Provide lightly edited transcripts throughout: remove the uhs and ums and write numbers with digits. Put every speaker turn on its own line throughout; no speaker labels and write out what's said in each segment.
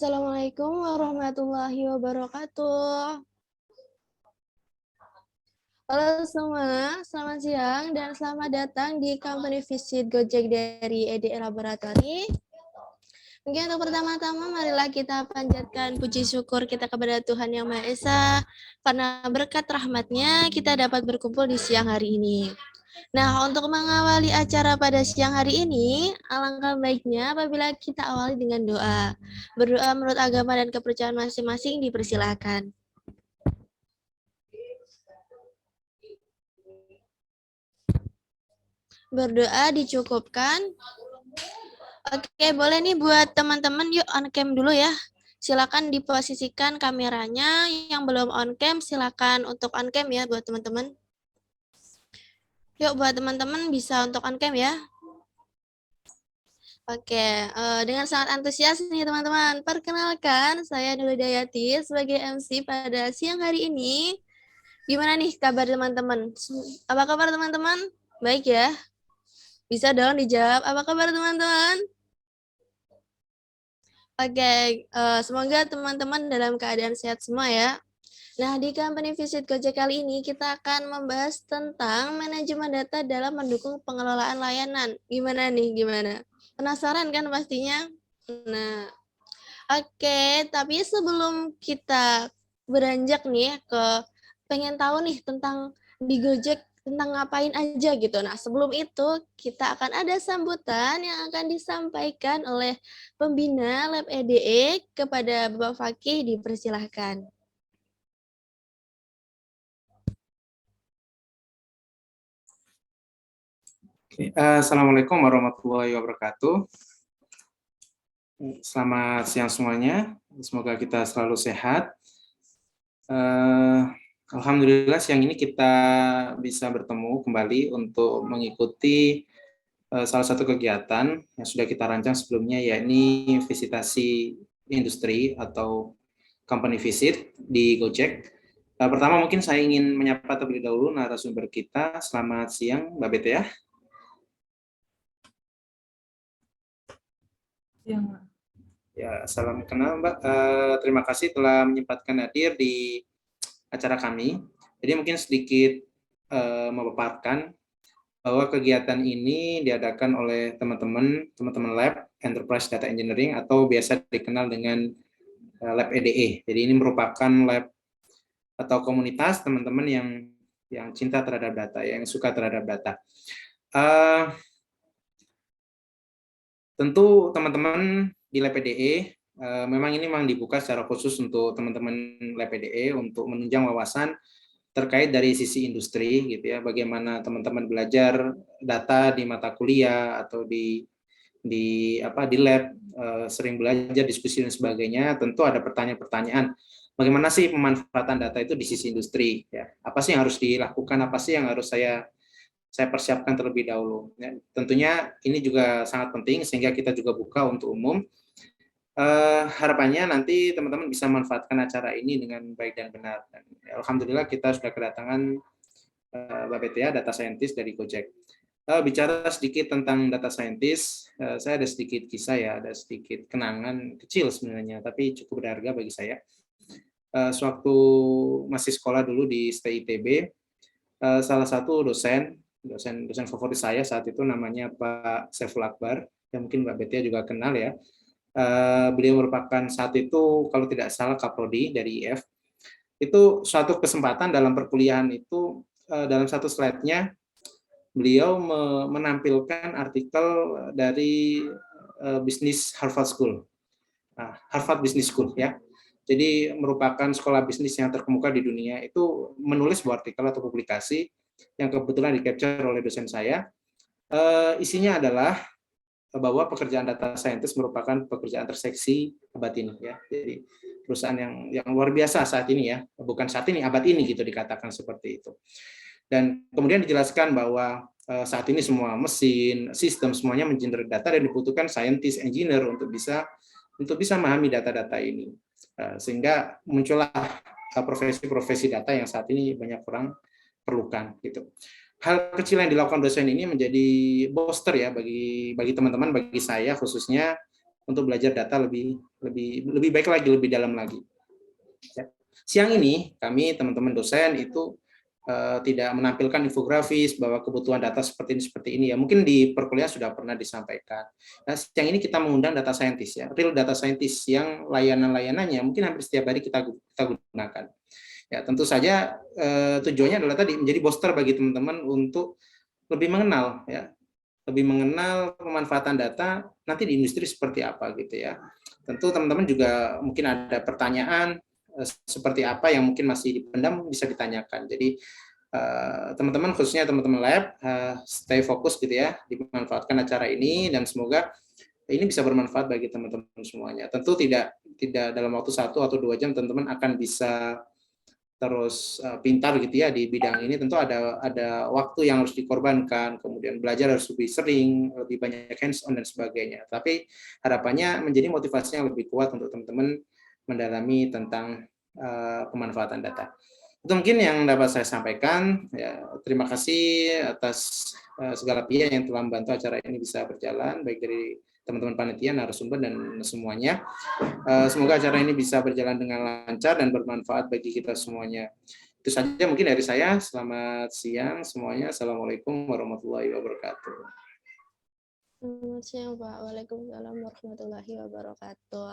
Assalamualaikum warahmatullahi wabarakatuh. Halo semua, selamat siang dan selamat datang di Company Visit Gojek dari EDE Laboratory. Mungkin untuk pertama-tama marilah kita panjatkan puji syukur kita kepada Tuhan Yang Maha Esa, karena berkat rahmat-Nya kita dapat berkumpul di siang hari ini. Nah, untuk mengawali acara pada siang hari ini, alangkah baiknya apabila kita awali dengan doa. Berdoa menurut agama dan kepercayaan masing-masing dipersilakan. Berdoa dicukupkan. Oke, boleh nih buat teman-teman yuk on cam dulu ya. Silakan diposisikan kameranya, yang belum on cam silakan untuk on cam ya buat teman-teman. Yuk buat teman-teman bisa untuk on cam ya. Oke, dengan sangat antusias nih teman-teman. Perkenalkan, saya Nurul Dayati sebagai MC pada siang hari ini. Gimana nih kabar teman-teman? Apa kabar teman-teman? Baik ya? Bisa dong dijawab, apa kabar teman-teman? Oke, semoga teman-teman dalam keadaan sehat semua ya. Nah, di Company Visit Gojek kali ini kita akan membahas tentang manajemen data dalam mendukung pengelolaan layanan. Gimana nih, gimana? Penasaran kan pastinya? Nah, oke, tapi sebelum kita beranjak nih ke pengen tahu nih tentang di Gojek tentang ngapain aja gitu. Nah, sebelum itu kita akan ada sambutan yang akan disampaikan oleh pembina Lab EDE kepada Bapak Fakih, dipersilahkan.
Assalamualaikum warahmatullahi wabarakatuh. Selamat siang semuanya. Semoga kita selalu sehat. Alhamdulillah siang ini kita bisa bertemu kembali untuk mengikuti salah satu kegiatan yang sudah kita rancang sebelumnya, yakni visitasi industri atau company visit di Gojek. Pertama mungkin saya ingin menyapa terlebih dahulu narasumber kita. Selamat siang Mbak Bete ya. Ya, salam kenal Mbak. Terima kasih telah menyempatkan hadir di acara kami. Jadi mungkin sedikit memaparkan bahwa kegiatan ini diadakan oleh teman-teman Lab Enterprise Data Engineering atau biasa dikenal dengan Lab EDE. Jadi ini merupakan lab atau komunitas teman-teman yang cinta terhadap data, yang suka terhadap data. Tentu teman-teman di Lab EDE memang ini memang dibuka secara khusus untuk teman-teman Lab EDE untuk menunjang wawasan terkait dari sisi industri gitu ya, bagaimana teman-teman belajar data di mata kuliah atau di lab, sering belajar diskusi dan sebagainya. Tentu ada pertanyaan-pertanyaan, bagaimana sih pemanfaatan data itu di sisi industri ya, apa sih yang harus dilakukan, apa sih yang harus saya persiapkan terlebih dahulu. Ya, tentunya ini juga sangat penting sehingga kita juga buka untuk umum. Harapannya nanti teman-teman bisa manfaatkan acara ini dengan baik dan benar. Dan, ya, alhamdulillah kita sudah kedatangan Mbak Betia, data scientist dari Gojek. Bicara sedikit tentang data scientist, saya ada sedikit kisah ya, ada sedikit kenangan kecil sebenarnya, tapi cukup berharga bagi saya. Sewaktu masih sekolah dulu di STITB, salah satu dosen favorit saya saat itu namanya Pak Saiful Akbar, yang mungkin Mbak Betia juga kenal ya. Beliau merupakan saat itu kalau tidak salah Kaprodi dari IF. Itu suatu kesempatan dalam perkuliahan itu, dalam satu slide-nya beliau menampilkan artikel dari bisnis Harvard School, Harvard Business School ya. Jadi merupakan sekolah bisnis yang terkemuka di dunia, itu menulis sebuah artikel atau publikasi yang kebetulan di-capture oleh dosen saya. Isinya adalah bahwa pekerjaan data scientist merupakan pekerjaan terseksi abad ini ya. Jadi perusahaan yang luar biasa saat ini ya, bukan saat ini, abad ini gitu dikatakan seperti itu. Dan kemudian dijelaskan bahwa saat ini semua mesin, sistem semuanya mengenerate data dan dibutuhkan scientist, engineer untuk bisa memahami data-data ini. Sehingga muncullah profesi-profesi data yang saat ini banyak orang perlukan gitu. Hal kecil yang dilakukan dosen ini menjadi booster ya bagi teman-teman, bagi saya khususnya, untuk belajar data lebih baik lagi, lebih dalam lagi. Ya. Siang ini kami teman-teman dosen itu tidak menampilkan infografis bahwa kebutuhan data seperti ini ya. Mungkin di perkuliahan sudah pernah disampaikan. Nah, siang ini kita mengundang data scientist ya, real data scientist yang layanan-layanannya mungkin hampir setiap hari kita gunakan. Ya, tentu saja tujuannya adalah tadi menjadi booster bagi teman-teman untuk lebih mengenal ya, lebih mengenal pemanfaatan data nanti di industri seperti apa gitu ya. Tentu teman-teman juga mungkin ada pertanyaan seperti apa yang mungkin masih dipendam bisa ditanyakan. Jadi teman-teman khususnya teman-teman lab stay fokus gitu ya, dimanfaatkan acara ini dan semoga ini bisa bermanfaat bagi teman-teman semuanya. Tentu tidak dalam waktu 1 atau 2 jam teman-teman akan bisa terus pintar gitu ya di bidang ini. Tentu ada waktu yang harus dikorbankan, kemudian belajar harus lebih sering, lebih banyak hands on dan sebagainya. Tapi harapannya menjadi motivasi yang lebih kuat untuk teman-teman mendalami tentang pemanfaatan data. Itu mungkin yang dapat saya sampaikan. Ya, terima kasih atas segala pihak yang telah membantu acara ini bisa berjalan, baik dari teman-teman panitia, narasumber, dan semuanya. Semoga acara ini bisa berjalan dengan lancar dan bermanfaat bagi kita semuanya. Itu saja mungkin dari saya. Selamat siang semuanya. Assalamualaikum warahmatullahi wabarakatuh.
Selamat siang, Pak. Waalaikumsalam warahmatullahi wabarakatuh.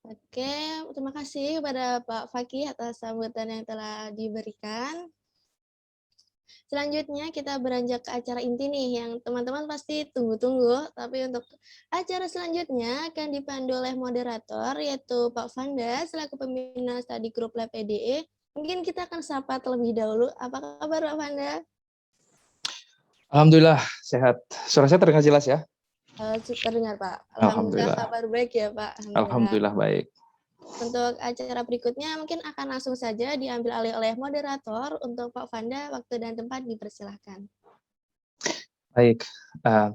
Oke, terima kasih kepada Pak Fakih atas sambutan yang telah diberikan. Selanjutnya kita beranjak ke acara inti nih, yang teman-teman pasti tunggu-tunggu, tapi untuk acara selanjutnya akan dipandu oleh moderator, yaitu Pak Fanda, selaku pembina studi grup Lab EDE. Mungkin kita akan sapa terlebih dahulu. Apa kabar Pak Fanda?
Alhamdulillah, sehat. Suara saya terdengar jelas ya?
Terdengar Pak.
Alhamdulillah.
Kabar baik ya Pak.
Alhamdulillah baik.
Untuk acara berikutnya mungkin akan langsung saja diambil alih oleh moderator. Untuk Pak Fanda, waktu dan tempat dipersilahkan.
Baik,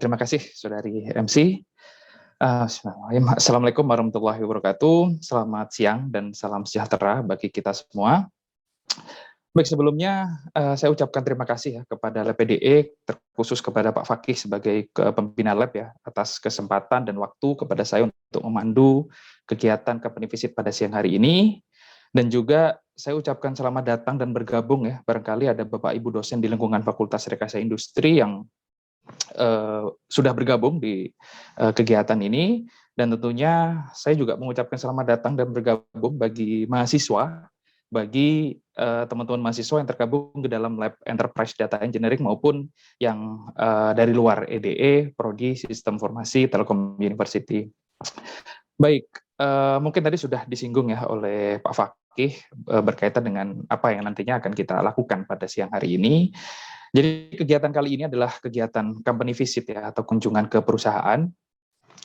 terima kasih Saudari MC. Assalamualaikum warahmatullahi wabarakatuh. Selamat siang dan salam sejahtera bagi kita semua. Baik, sebelumnya saya ucapkan terima kasih ya kepada Lab PDE, terkhusus kepada Pak Fakih sebagai pembina lab ya, atas kesempatan dan waktu kepada saya untuk memandu kegiatan Company Visit pada siang hari ini. Dan juga saya ucapkan selamat datang dan bergabung ya, barangkali ada Bapak Ibu dosen di lingkungan Fakultas Rekayasa Industri yang sudah bergabung di kegiatan ini. Dan tentunya saya juga mengucapkan selamat datang dan bergabung bagi mahasiswa, bagi teman-teman mahasiswa yang tergabung di dalam Lab Enterprise Data Engineering maupun yang dari luar EDE, Prodi Sistem Informasi Telkom University. Baik, mungkin tadi sudah disinggung ya oleh Pak Fakih berkaitan dengan apa yang nantinya akan kita lakukan pada siang hari ini. Jadi kegiatan kali ini adalah kegiatan company visit ya, atau kunjungan ke perusahaan,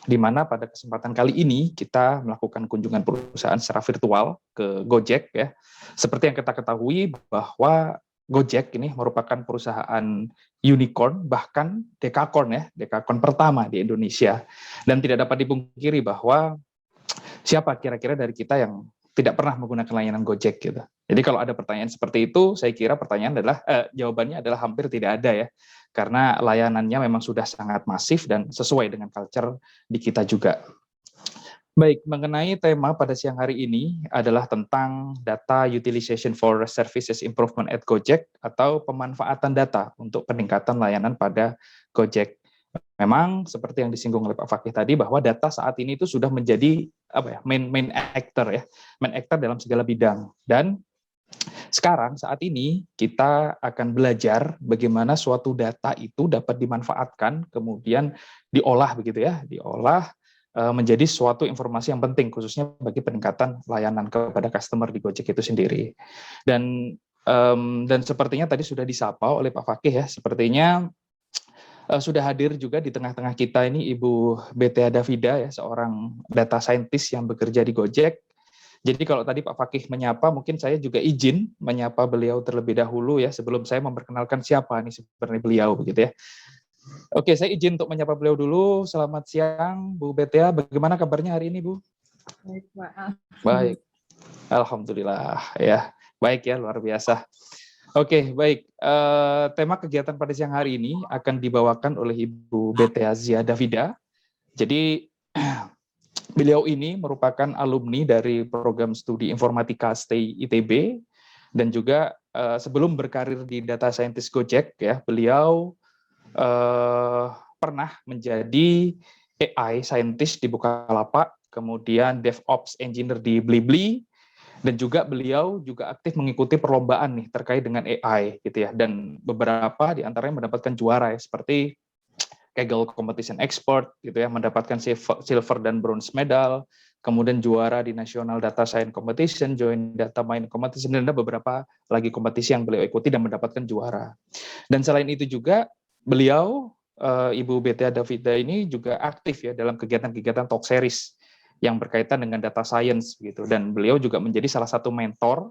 di mana pada kesempatan kali ini kita melakukan kunjungan perusahaan secara virtual ke Gojek ya. Seperti yang kita ketahui bahwa Gojek ini merupakan perusahaan unicorn, bahkan dekakorn ya, dekakorn pertama di Indonesia. Dan tidak dapat dipungkiri bahwa siapa kira-kira dari kita yang tidak pernah menggunakan layanan Gojek gitu. Jadi kalau ada pertanyaan seperti itu, saya kira jawabannya adalah hampir tidak ada ya. Karena layanannya memang sudah sangat masif dan sesuai dengan culture di kita juga. Baik, mengenai tema pada siang hari ini adalah tentang data utilization for services improvement at Gojek atau pemanfaatan data untuk peningkatan layanan pada Gojek. Memang seperti yang disinggung oleh Pak Fakih tadi bahwa data saat ini itu sudah menjadi main actor ya, main actor dalam segala bidang. Dan sekarang saat ini kita akan belajar bagaimana suatu data itu dapat dimanfaatkan kemudian diolah begitu ya, diolah menjadi suatu informasi yang penting khususnya bagi peningkatan layanan kepada customer di Gojek itu sendiri. Dan sepertinya tadi sudah disapa oleh Pak Fakih ya, sepertinya sudah hadir juga di tengah-tengah kita ini Ibu Betea Davida ya, seorang data scientist yang bekerja di Gojek. Jadi kalau tadi Pak Fakih menyapa, mungkin saya juga izin menyapa beliau terlebih dahulu ya, sebelum saya memperkenalkan siapa nih sebenarnya beliau begitu ya. Oke, saya izin untuk menyapa beliau dulu. Selamat siang Bu Betea, bagaimana kabarnya hari ini Bu?
Baik, Pak.
Baik, alhamdulillah ya, baik ya, luar biasa. Oke, baik. Tema kegiatan pada siang hari ini akan dibawakan oleh Ibu Betea Zia Davida. Jadi Beliau ini merupakan alumni dari program studi informatika STI ITB, dan juga sebelum berkarir di data scientist Gojek, ya, beliau pernah menjadi AI scientist di Bukalapak, kemudian DevOps engineer di Blibli, dan juga beliau juga aktif mengikuti perlombaan nih terkait dengan AI gitu ya, dan beberapa di antaranya mendapatkan juara ya, seperti Kaggle Competition Expert gitu ya, mendapatkan silver dan bronze medal, kemudian juara di National Data Science Competition, Joint Data Mining Competition, dan ada beberapa lagi kompetisi yang beliau ikuti dan mendapatkan juara. Dan selain itu juga beliau, Ibu Betia Davida ini juga aktif ya dalam kegiatan-kegiatan talk series yang berkaitan dengan data science gitu, dan beliau juga menjadi salah satu mentor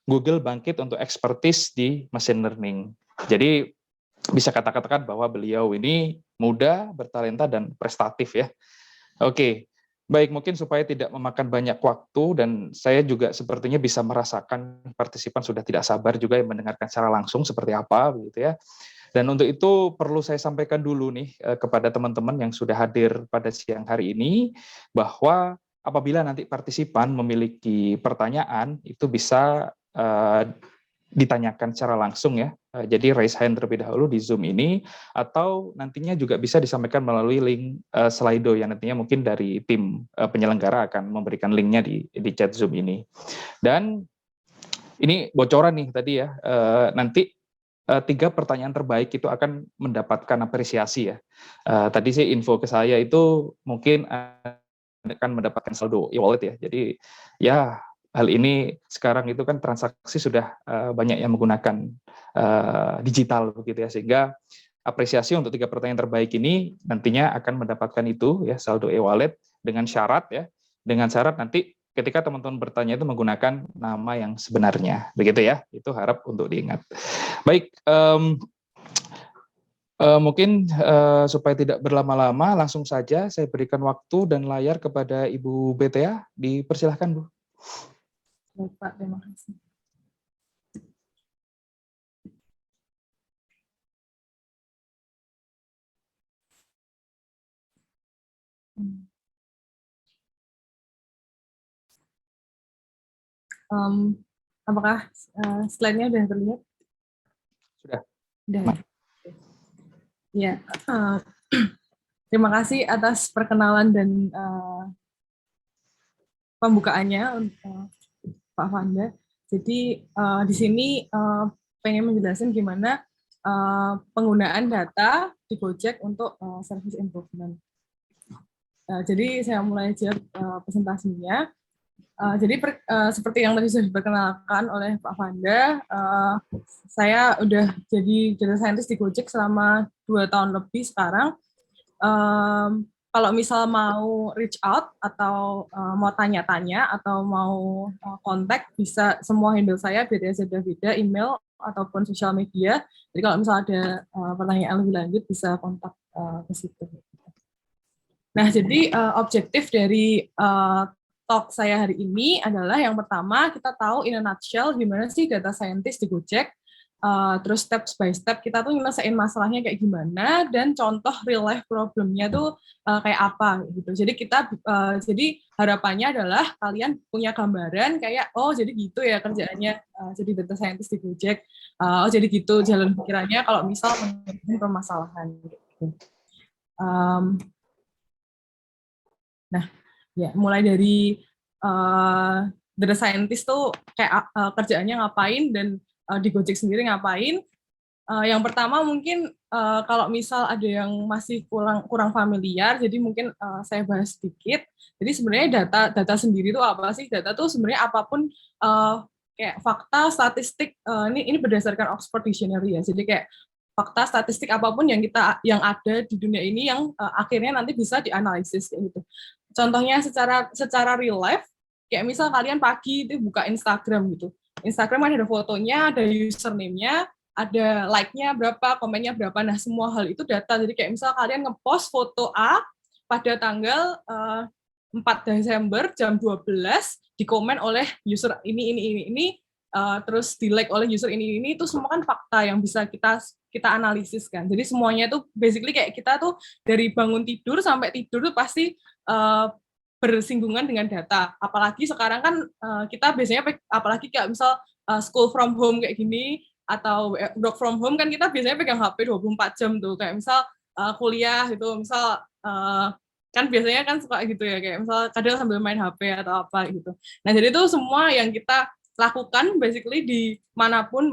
Google Bangkit untuk expertise di machine learning. Jadi bisa katakan bahwa beliau ini muda, bertalenta, dan prestatif ya. Oke, baik, mungkin supaya tidak memakan banyak waktu, dan saya juga sepertinya bisa merasakan partisipan sudah tidak sabar juga yang mendengarkan secara langsung seperti apa, begitu ya. Dan untuk itu perlu saya sampaikan dulu nih kepada teman-teman yang sudah hadir pada siang hari ini, bahwa apabila nanti partisipan memiliki pertanyaan, itu bisa ditanyakan secara langsung ya. Jadi raise hand terlebih dahulu di Zoom ini, atau nantinya juga bisa disampaikan melalui link Slido yang nantinya mungkin dari tim penyelenggara akan memberikan linknya di chat Zoom ini. Dan ini bocoran nih tadi ya, nanti 3 pertanyaan terbaik itu akan mendapatkan apresiasi ya. Tadi sih info ke saya itu mungkin akan mendapatkan saldo e-wallet ya. Jadi ya, hal ini sekarang itu kan transaksi sudah banyak yang menggunakan digital begitu ya, sehingga apresiasi untuk 3 pertanyaan terbaik ini nantinya akan mendapatkan itu ya, saldo e-wallet, dengan syarat ya, dengan syarat nanti ketika teman-teman bertanya itu menggunakan nama yang sebenarnya, begitu ya. Itu harap untuk diingat. Baik, mungkin supaya tidak berlama-lama, langsung saja saya berikan waktu dan layar kepada Ibu Betia. Dipersilahkan, Bu.
Baik, Pak, terima kasih. Apakah slide-nya sudah terlihat?
Sudah.
Sudah. Ya. Terima kasih atas perkenalan dan pembukaannya untuk Pak Vanda. Jadi di sini pengen menjelaskan gimana penggunaan data di Gojek untuk service improvement. Jadi saya mulai aja presentasinya. Jadi seperti yang tadi sudah diperkenalkan oleh Pak Vanda, saya udah jadi data scientist di Gojek selama 2 tahun lebih sekarang. Kalau misal mau reach out atau mau tanya-tanya atau mau kontak, bisa semua handle saya, Betia Davida, email ataupun sosial media. Jadi kalau misal ada pertanyaan lebih lanjut bisa kontak ke situ. Nah, jadi objektif dari talk saya hari ini adalah yang pertama kita tahu in a nutshell gimana sih data scientist di Gojek. Terus step by step kita tuh nyelesain masalahnya kayak gimana, dan contoh real life problemnya tuh kayak apa gitu. Jadi kita jadi harapannya adalah kalian punya gambaran kayak oh jadi gitu ya kerjaannya jadi data scientist di Gojek. Oh jadi gitu jalan pikirannya kalau misal menemukan permasalahan gitu. Nah, ya mulai dari data scientist tuh kayak kerjaannya ngapain dan di Gojek sendiri ngapain. Yang pertama mungkin kalau misal ada yang masih kurang familiar, jadi mungkin saya bahas sedikit. Jadi sebenarnya data sendiri itu apa sih? Data tuh sebenarnya apapun kayak fakta, statistik. Ini berdasarkan Oxford Dictionary ya. Jadi kayak fakta, statistik apapun yang ada di dunia ini yang akhirnya nanti bisa dianalisis kayak gitu. Contohnya secara real life, kayak misal kalian pagi itu buka Instagram gitu. Instagram ada fotonya, ada username-nya, ada like-nya berapa, komennya berapa. Nah, semua hal itu data. Jadi kayak misal kalian ngepost foto A pada tanggal 4 Desember jam 12, dikomen oleh user ini, terus di-like oleh user ini, itu semua kan fakta yang bisa kita analisis kan. Jadi semuanya itu basically kayak kita tuh dari bangun tidur sampai tidur tuh pasti bersinggungan dengan data. Apalagi sekarang kan kita biasanya apalagi kayak misal school from home kayak gini atau work from home kan kita biasanya pegang HP 24 jam tuh. Kayak misal kuliah gitu, misal kan biasanya kan suka gitu ya, kayak misal kadang sambil main HP atau apa gitu. Nah, jadi itu semua yang kita lakukan basically di manapun,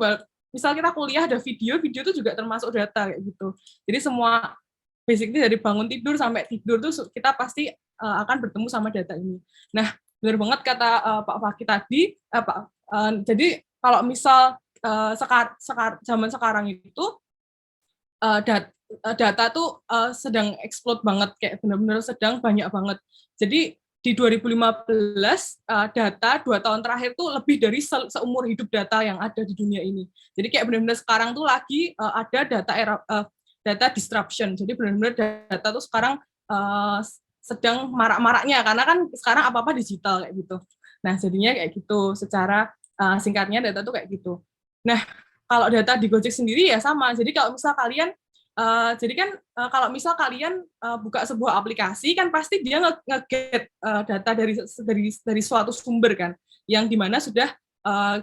misal kita kuliah ada video itu juga termasuk data kayak gitu. Jadi semua basically dari bangun tidur sampai tidur tuh kita pasti akan bertemu sama data ini. Nah, benar banget kata Pak Fakih tadi, jadi kalau misal zaman sekarang itu data tuh sedang explode banget, kayak benar-benar sedang banyak banget. Jadi di 2015 data 2 tahun terakhir tuh lebih dari seumur hidup data yang ada di dunia ini. Jadi kayak benar-benar sekarang tuh lagi ada data disruption. Jadi benar-benar data tuh sekarang sedang marak-maraknya karena kan sekarang apa-apa digital kayak gitu. Nah, jadinya kayak gitu. Secara singkatnya data tuh kayak gitu. Nah, kalau data di Gojek sendiri ya sama. Jadi kalau misal kalian kalau misal kalian buka sebuah aplikasi kan pasti dia nge-get data dari suatu sumber kan, yang dimana sudah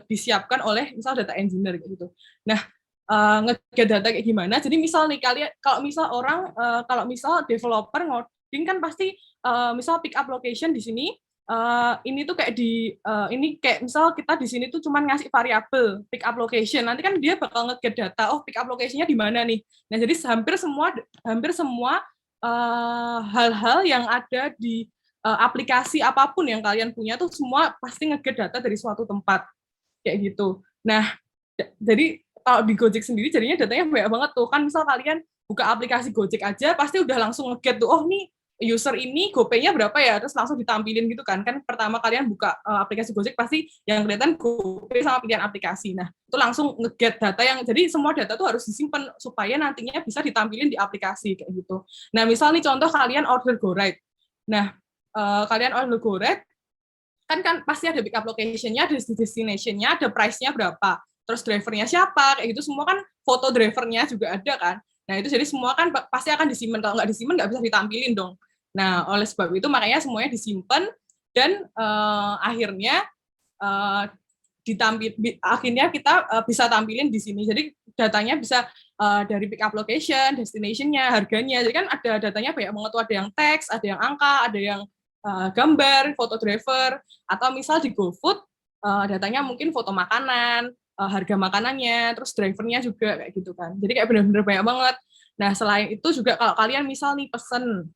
disiapkan oleh misal data engineer gitu. Nah, nge-get data kayak gimana? Jadi misal nih kalian, kalau misal developer ngoding kan pasti misal pick up location di sini. Ini tuh kayak ini kayak misal kita di sini tuh cuman ngasih variabel pick up location, nanti kan dia bakal nge-get data, oh pick up location-nya di mana nih. Nah, jadi hampir semua hal-hal yang ada di aplikasi apapun yang kalian punya tuh semua pasti nge-get data dari suatu tempat kayak gitu. Nah, jadi kalau di Gojek sendiri jadinya datanya banyak banget tuh kan, misal kalian buka aplikasi Gojek aja pasti udah langsung nge-get tuh, oh nih user ini GoPay-nya berapa ya, terus langsung ditampilin gitu kan pertama kalian buka aplikasi Gojek pasti yang kelihatan GoPay sama pilihan aplikasi. Nah, itu langsung nge-get data yang, jadi semua data tuh harus disimpan supaya nantinya bisa ditampilin di aplikasi kayak gitu. Nah, misal nih contoh kalian order GoRide. Nah, kalian order GoRide kan pasti ada pick up location-nya, ada destination-nya, ada price-nya berapa, terus drivernya siapa, kayak gitu semua kan, foto drivernya juga ada kan. Nah, itu jadi semua kan pasti akan disimpan, kalau nggak disimpan nggak bisa ditampilin dong. Nah, oleh sebab itu makanya semuanya disimpan dan akhirnya akhirnya kita bisa tampilin di sini. Jadi datanya bisa dari pick up location, destination-nya, harganya. Jadi kan ada datanya banyak banget tuh, ada yang teks, ada yang angka, ada yang gambar, foto driver, atau misal di GoFood datanya mungkin foto makanan, harga makanannya, terus drivernya juga kayak gitu kan. Jadi kayak benar-benar banyak banget. Nah, selain itu juga kalau kalian misal nih pesen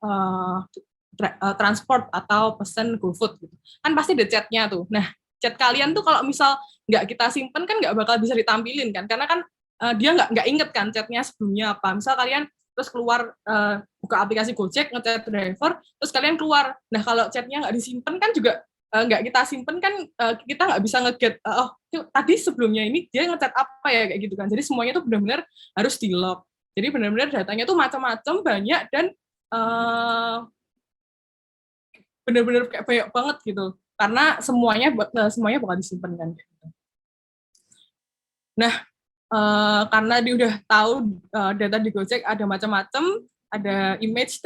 transport atau pesen GoFood gitu, kan pasti ada chat-nya tuh. Nah, chat kalian tuh kalau misal nggak kita simpen kan nggak bakal bisa ditampilin kan, karena kan dia nggak inget kan chat-nya sebelumnya apa. Misal kalian terus keluar buka aplikasi Gojek, nge-chat driver, terus kalian keluar. Nah, kalau chat-nya nggak disimpen kan juga nggak kita simpen kan, kita nggak bisa nge-get, oh tadi sebelumnya ini dia nge-chat apa ya kayak gitu kan. Jadi semuanya tuh benar-benar harus di-log. Jadi benar-benar datanya tuh macam-macam, banyak, dan benar-benar kayak banyak banget gitu. Karena semuanya bakal disimpan kan. Nah, karena dia udah tahu data di Gojek ada macam-macam, ada image,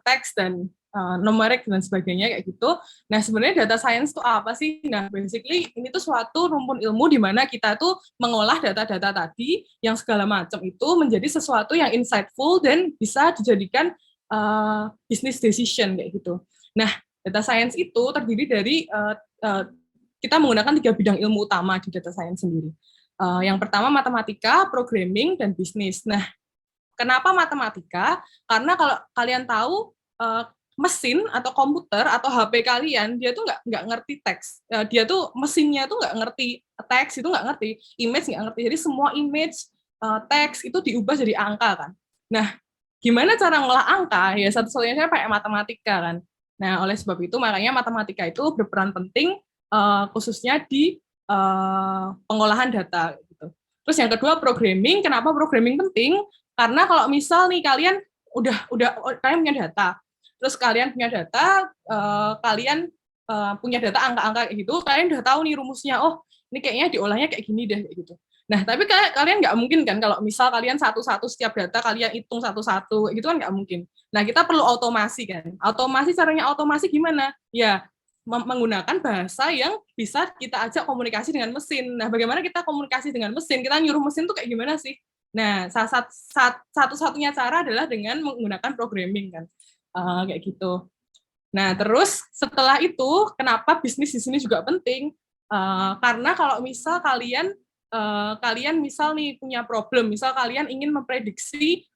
teks, dan numerik dan sebagainya kayak gitu. Nah, sebenarnya data science itu apa sih? Nah, basically ini tuh suatu rumpun ilmu di mana kita tuh mengolah data-data tadi yang segala macam itu menjadi sesuatu yang insightful dan bisa dijadikan business decision kayak gitu. Nah, data science itu terdiri dari kita menggunakan 3 bidang ilmu utama di data science sendiri. Yang pertama matematika, programming, dan bisnis. Nah, kenapa matematika? Karena kalau kalian tahu mesin atau komputer atau HP kalian, dia tuh nggak ngerti teks. Dia tuh mesinnya tuh nggak ngerti teks, itu nggak ngerti, image nggak ngerti. Jadi semua image, teks itu diubah jadi angka kan. Nah, gimana cara ngolah angka? Ya satu-satunya saya pakai matematika kan. Nah, oleh sebab itu makanya matematika itu berperan penting khususnya di pengolahan data gitu. Terus yang kedua programming. Kenapa programming penting? Karena kalau misal nih kalian kalian punya data, terus kalian punya data, kalian punya data angka-angka kayak gitu, kalian udah tahu nih rumusnya. Oh, ini kayaknya diolahnya kayak gini deh, kayak gitu. Nah, tapi kalian nggak mungkin kan kalau misal kalian satu-satu setiap data kalian hitung satu-satu, gitu kan nggak mungkin. Nah, kita perlu otomasi kan. Otomasi, caranya otomasi gimana? Ya, menggunakan bahasa yang bisa kita ajak komunikasi dengan mesin. Nah, bagaimana kita komunikasi dengan mesin? Kita nyuruh mesin tuh kayak gimana sih? Nah, satu-satunya cara adalah dengan menggunakan programming kan. Kayak gitu. Nah, terus setelah itu, kenapa bisnis di sini juga penting? Karena kalau misal kalian misal nih punya problem, misal kalian ingin memprediksi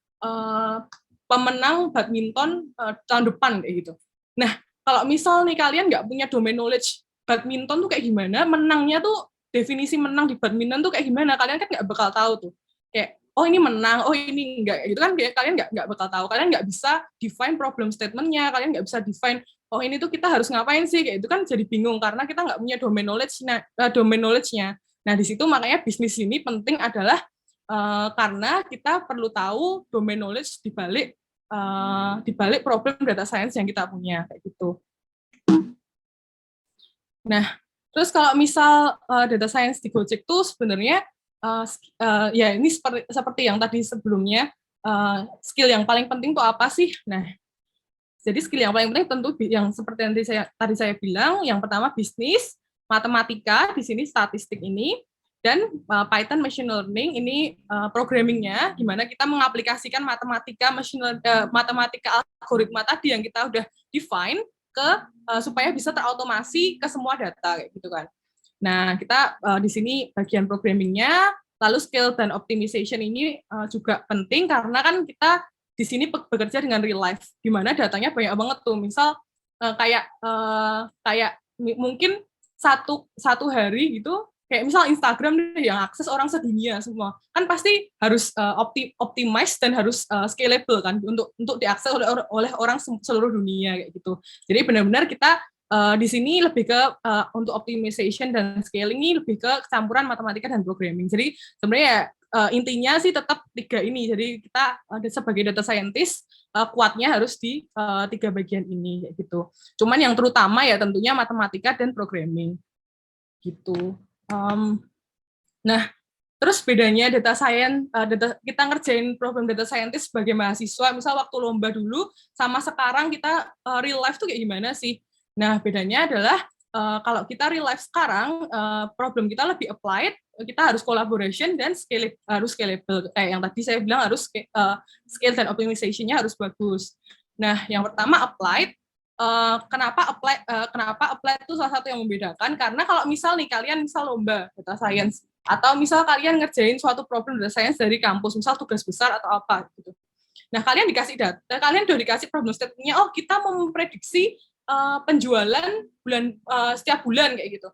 pemenang badminton tahun depan kayak gitu. Nah, kalau misal nih kalian nggak punya domain knowledge badminton tuh kayak gimana, menangnya tuh definisi menang di badminton tuh kayak gimana, kalian kan nggak bakal tahu tuh. Kayak oh ini menang, oh ini enggak, gitu kan kalian nggak bakal tahu, kalian nggak bisa define problem statement-nya, kalian nggak bisa define oh ini tuh kita harus ngapain sih, kayak itu kan jadi bingung karena kita nggak punya domain knowledge-nya. Nah, di situ makanya bisnis ini penting adalah karena kita perlu tahu domain knowledge di balik problem data science yang kita punya, kayak gitu. Nah, terus kalau misal data science di Gojek tuh sebenarnya ya ini seperti yang tadi sebelumnya, skill yang paling penting tuh apa sih? Nah, jadi skill yang paling penting tentu yang seperti yang tadi saya bilang, yang pertama bisnis, matematika, di sini statistik ini, dan Python machine learning ini programmingnya, gimana kita mengaplikasikan matematika algoritma tadi yang kita udah define ke supaya bisa terotomasi ke semua data kayak gitu kan. Nah, kita di sini bagian programmingnya, lalu skill dan optimization ini juga penting karena kan kita di sini bekerja dengan real life, di mana datanya banyak banget tuh. Misal kayak mungkin satu hari gitu, kayak misal Instagram deh yang akses orang sedunia semua, kan pasti harus optimize dan harus scalable kan untuk diakses oleh orang seluruh dunia kayak gitu. Jadi benar-benar kita di sini lebih ke untuk optimization dan scaling ini lebih ke campuran matematika dan programming. Jadi sebenarnya intinya sih tetap tiga ini. Jadi kita sebagai data scientist kuatnya harus di tiga bagian ini kayak gitu. Cuman yang terutama ya tentunya matematika dan programming gitu. Nah, terus bedanya data science, kita ngerjain problem data scientist sebagai mahasiswa, misal waktu lomba dulu sama sekarang kita real life tuh kayak gimana sih? Nah, bedanya adalah kalau kita real life sekarang, problem kita lebih applied, kita harus collaboration dan harus scalable. Kayak yang tadi saya bilang harus scale dan optimization-nya harus bagus. Nah, yang pertama applied. Kenapa applied itu salah satu yang membedakan? Karena kalau misal nih kalian misal lomba data science atau misal kalian ngerjain suatu problem data science dari kampus, misal tugas besar atau apa gitu. Nah, kalian dikasih data, kalian udah dikasih problem statement-nya, oh kita mau memprediksi penjualan setiap bulan kayak gitu.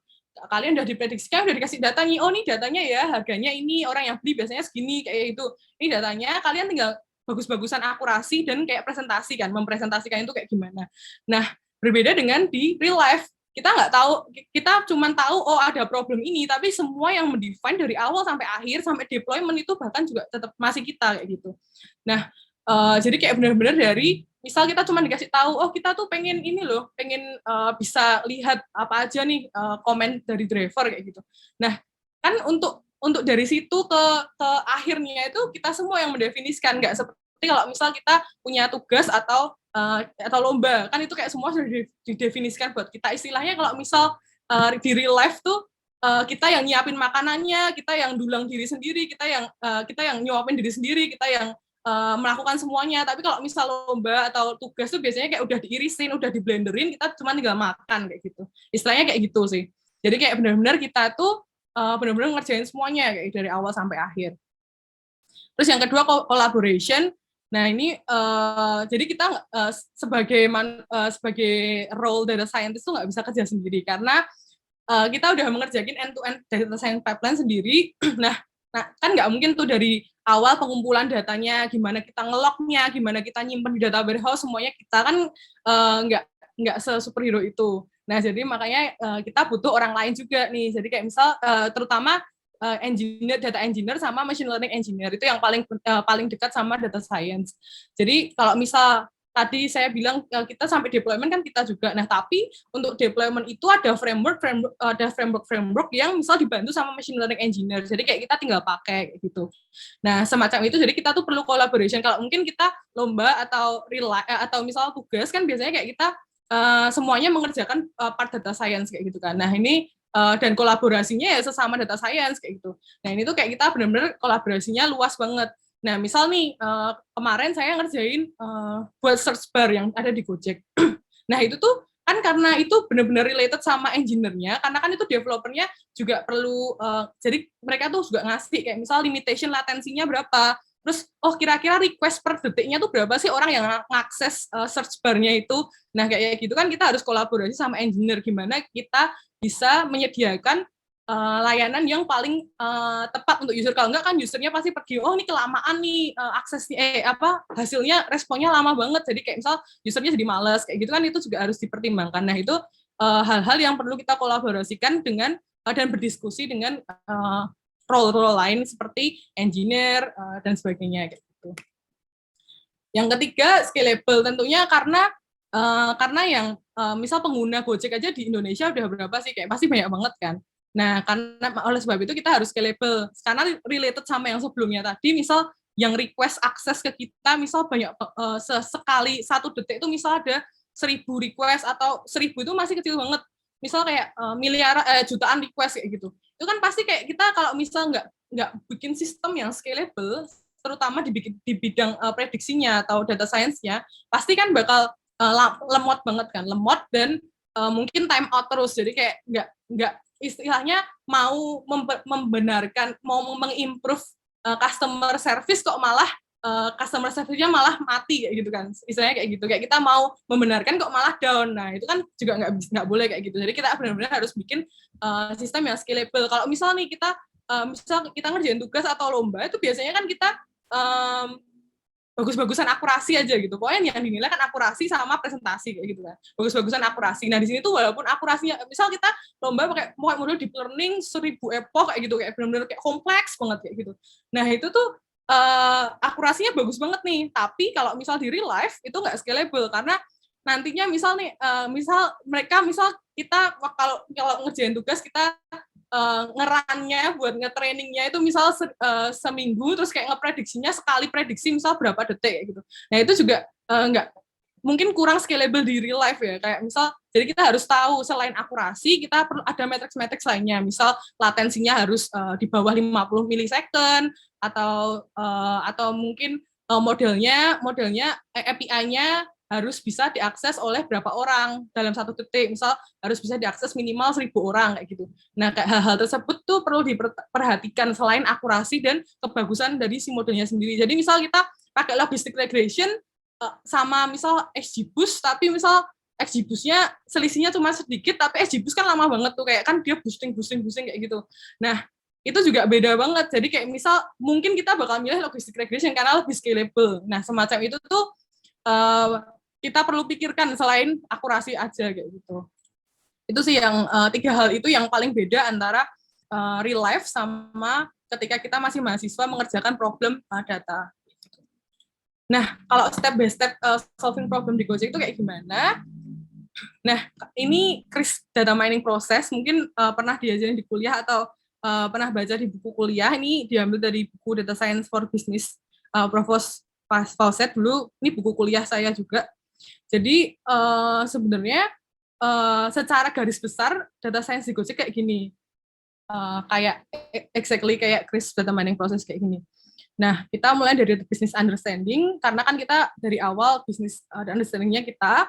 Kalian udah diprediksikan, udah dikasih data nih, oh nih datanya ya, harganya ini, orang yang beli biasanya segini kayak itu. Ini datanya, kalian tinggal bagus-bagusan akurasi dan kayak presentasi kan, mempresentasikan itu kayak gimana. Nah, berbeda dengan di real life, kita nggak tahu, kita cuma tahu oh ada problem ini, tapi semua yang mendefine dari awal sampai akhir sampai deployment itu bahkan juga tetap masih kita kayak gitu. Nah, jadi kayak benar-benar dari misal kita cuma dikasih tahu oh kita tuh pengen ini loh, pengen bisa lihat apa aja nih komen dari driver kayak gitu. Nah, kan untuk dari situ ke akhirnya itu kita semua yang mendefinisikan, nggak seperti kalau misal kita punya tugas atau lomba, kan itu kayak semua sudah didefinisikan buat kita. Istilahnya kalau misal di real life tuh kita yang nyiapin makanannya, kita yang dulang diri sendiri, kita yang nyuapin diri sendiri, kita yang melakukan semuanya. Tapi kalau misal lomba atau tugas tuh biasanya kayak udah diirisin, udah diblenderin, kita cuma tinggal makan kayak gitu. Istilahnya kayak gitu sih. Jadi kayak benar-benar kita tuh benar-benar ngerjain semuanya kayak dari awal sampai akhir. Terus yang kedua collaboration. Nah ini jadi kita sebagai role data scientist tuh nggak bisa kerja sendiri karena kita udah mengerjakan end-to-end data science pipeline sendiri. Nah kan nggak mungkin tuh dari awal pengumpulan datanya, gimana kita ngelognya, gimana kita nyimpen di data warehouse, semuanya kita kan nggak se-superhero itu. Nah, jadi makanya kita butuh orang lain juga nih. Jadi kayak misal terutama data engineer sama machine learning engineer itu yang paling dekat sama data science. Jadi kalau misal tadi saya bilang kita sampai deployment kan kita juga. Nah, tapi untuk deployment itu ada framework yang misal dibantu sama machine learning engineer. Jadi kayak kita tinggal pakai gitu. Nah, semacam itu. Jadi kita tuh perlu collaboration. Kalau mungkin kita lomba atau atau misal tugas kan biasanya kayak kita semuanya mengerjakan part data science kayak gitu kan. Nah, ini dan kolaborasinya ya sesama data science kayak gitu. Nah, ini tuh kayak kita benar-benar kolaborasinya luas banget. Nah, misal nih, kemarin saya ngerjain buat search bar yang ada di Gojek. Nah, itu tuh kan karena itu benar-benar related sama engineer-nya, karena kan itu developer-nya juga perlu, jadi mereka tuh juga ngasih, kayak misal limitation latensinya berapa, terus, oh kira-kira request per detiknya tuh berapa sih orang yang ngakses search bar-nya itu. Nah, kayak gitu kan kita harus kolaborasi sama engineer, gimana kita bisa menyediakan layanan yang paling tepat untuk user. Kalau enggak kan usernya pasti pergi, oh ini kelamaan nih aksesnya hasilnya responnya lama banget, jadi kayak misal usernya jadi malas kayak gitu kan, itu juga harus dipertimbangkan. Nah, itu hal-hal yang perlu kita kolaborasikan dengan dan berdiskusi dengan role-role lain seperti engineer dan sebagainya gitu. Yang ketiga, scalable, tentunya karena yang misal pengguna Gojek aja di Indonesia udah berapa sih, kayak pasti banyak banget kan. Nah, karena oleh sebab itu kita harus scalable. Karena related sama yang sebelumnya tadi, misal yang request akses ke kita, misal banyak sekali 1 detik itu misal ada 1000 request atau 1000 itu masih kecil banget. Misal kayak jutaan request kayak gitu. Itu kan pasti kayak kita kalau misal nggak bikin sistem yang scalable, terutama di bidang prediksinya atau data science-nya, pasti kan bakal lemot banget kan, lemot dan mungkin time out terus. Jadi kayak nggak istilahnya mau membenarkan, mau mengimprove customer service kok malah customer service-nya malah mati kayak gitu kan, istilahnya kayak gitu, kayak kita mau membenarkan kok malah down. Nah, itu kan juga nggak boleh kayak gitu. Jadi kita benar-benar harus bikin sistem yang scalable. Kalau misal nih kita misal kita ngerjain tugas atau lomba, itu biasanya kan kita bagus-bagusan akurasi aja gitu. Pokoknya yang dinilai kan akurasi sama presentasi kayak gitu kan. Bagus-bagusan akurasi. Nah, di sini tuh walaupun akurasinya, misal kita lomba pakai model deep learning 1000 epoch kayak gitu, kayak benar-benar kayak kompleks banget kayak gitu. Nah, itu tuh akurasinya bagus banget nih. Tapi kalau misal di real life itu nggak scalable, karena nantinya misal nih, misal kita kalau ngerjain tugas kita ngerannya buat ngetrainingnya itu misal seminggu, terus kayak ngeprediksinya sekali prediksi misal berapa detik gitu. Nah, itu juga nggak mungkin kurang scalable di real life ya. Kayak misal, jadi kita harus tahu selain akurasi kita perlu ada matriks-matriks lainnya. Misal latensinya harus di bawah 50 milisecond atau mungkin modelnya API-nya harus bisa diakses oleh berapa orang dalam 1 detik, misal harus bisa diakses minimal 1000 orang kayak gitu. Nah, kayak hal-hal tersebut tuh perlu diperhatikan selain akurasi dan kebagusan dari si modelnya sendiri. Jadi misal kita pakai logistic regression sama misal XGBoost, tapi misal XGBoost-nya selisihnya cuma sedikit, tapi XGBoost kan lama banget tuh, kayak kan dia boosting kayak gitu. Nah, itu juga beda banget. Jadi kayak misal mungkin kita bakal milih logistic regression karena lebih scalable. Nah, semacam itu tuh kita perlu pikirkan selain akurasi aja kayak gitu. Itu sih yang 3 hal itu yang paling beda antara real life sama ketika kita masih mahasiswa mengerjakan problem data. Nah, kalau step by step solving problem di Gojek itu kayak gimana? Nah, ini Kris data mining process mungkin pernah diajarin di kuliah atau pernah baca di buku kuliah. Ini diambil dari buku Data Science for Business Provost Fawcett dulu. Ini buku kuliah saya juga. Jadi sebenarnya secara garis besar data science di Gojek kayak gini, kayak exactly kayak Kris data mining process kayak gini. Nah, kita mulai dari business understanding, karena kan kita dari awal business understanding-nya kita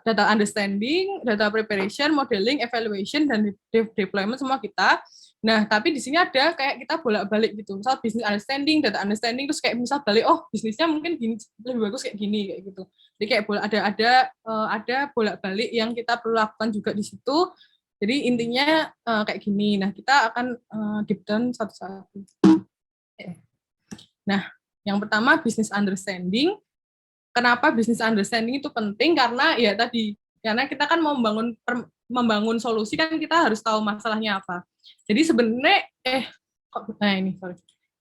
data understanding, data preparation, modeling, evaluation, dan deployment semua kita. Nah, tapi di sini ada kayak kita bolak-balik gitu. Misal business understanding, data understanding, terus kayak misal balik, oh bisnisnya mungkin gini, lebih bagus kayak gini kayak gitu. Jadi kayak ada bolak-balik yang kita perlu lakukan juga di situ. Jadi intinya kayak gini. Nah, kita akan deep down satu-satu. Nah, yang pertama business understanding. Kenapa business understanding itu penting? Karena ya tadi, karena kita kan mau membangun solusi kan kita harus tahu masalahnya apa. Jadi sebenarnya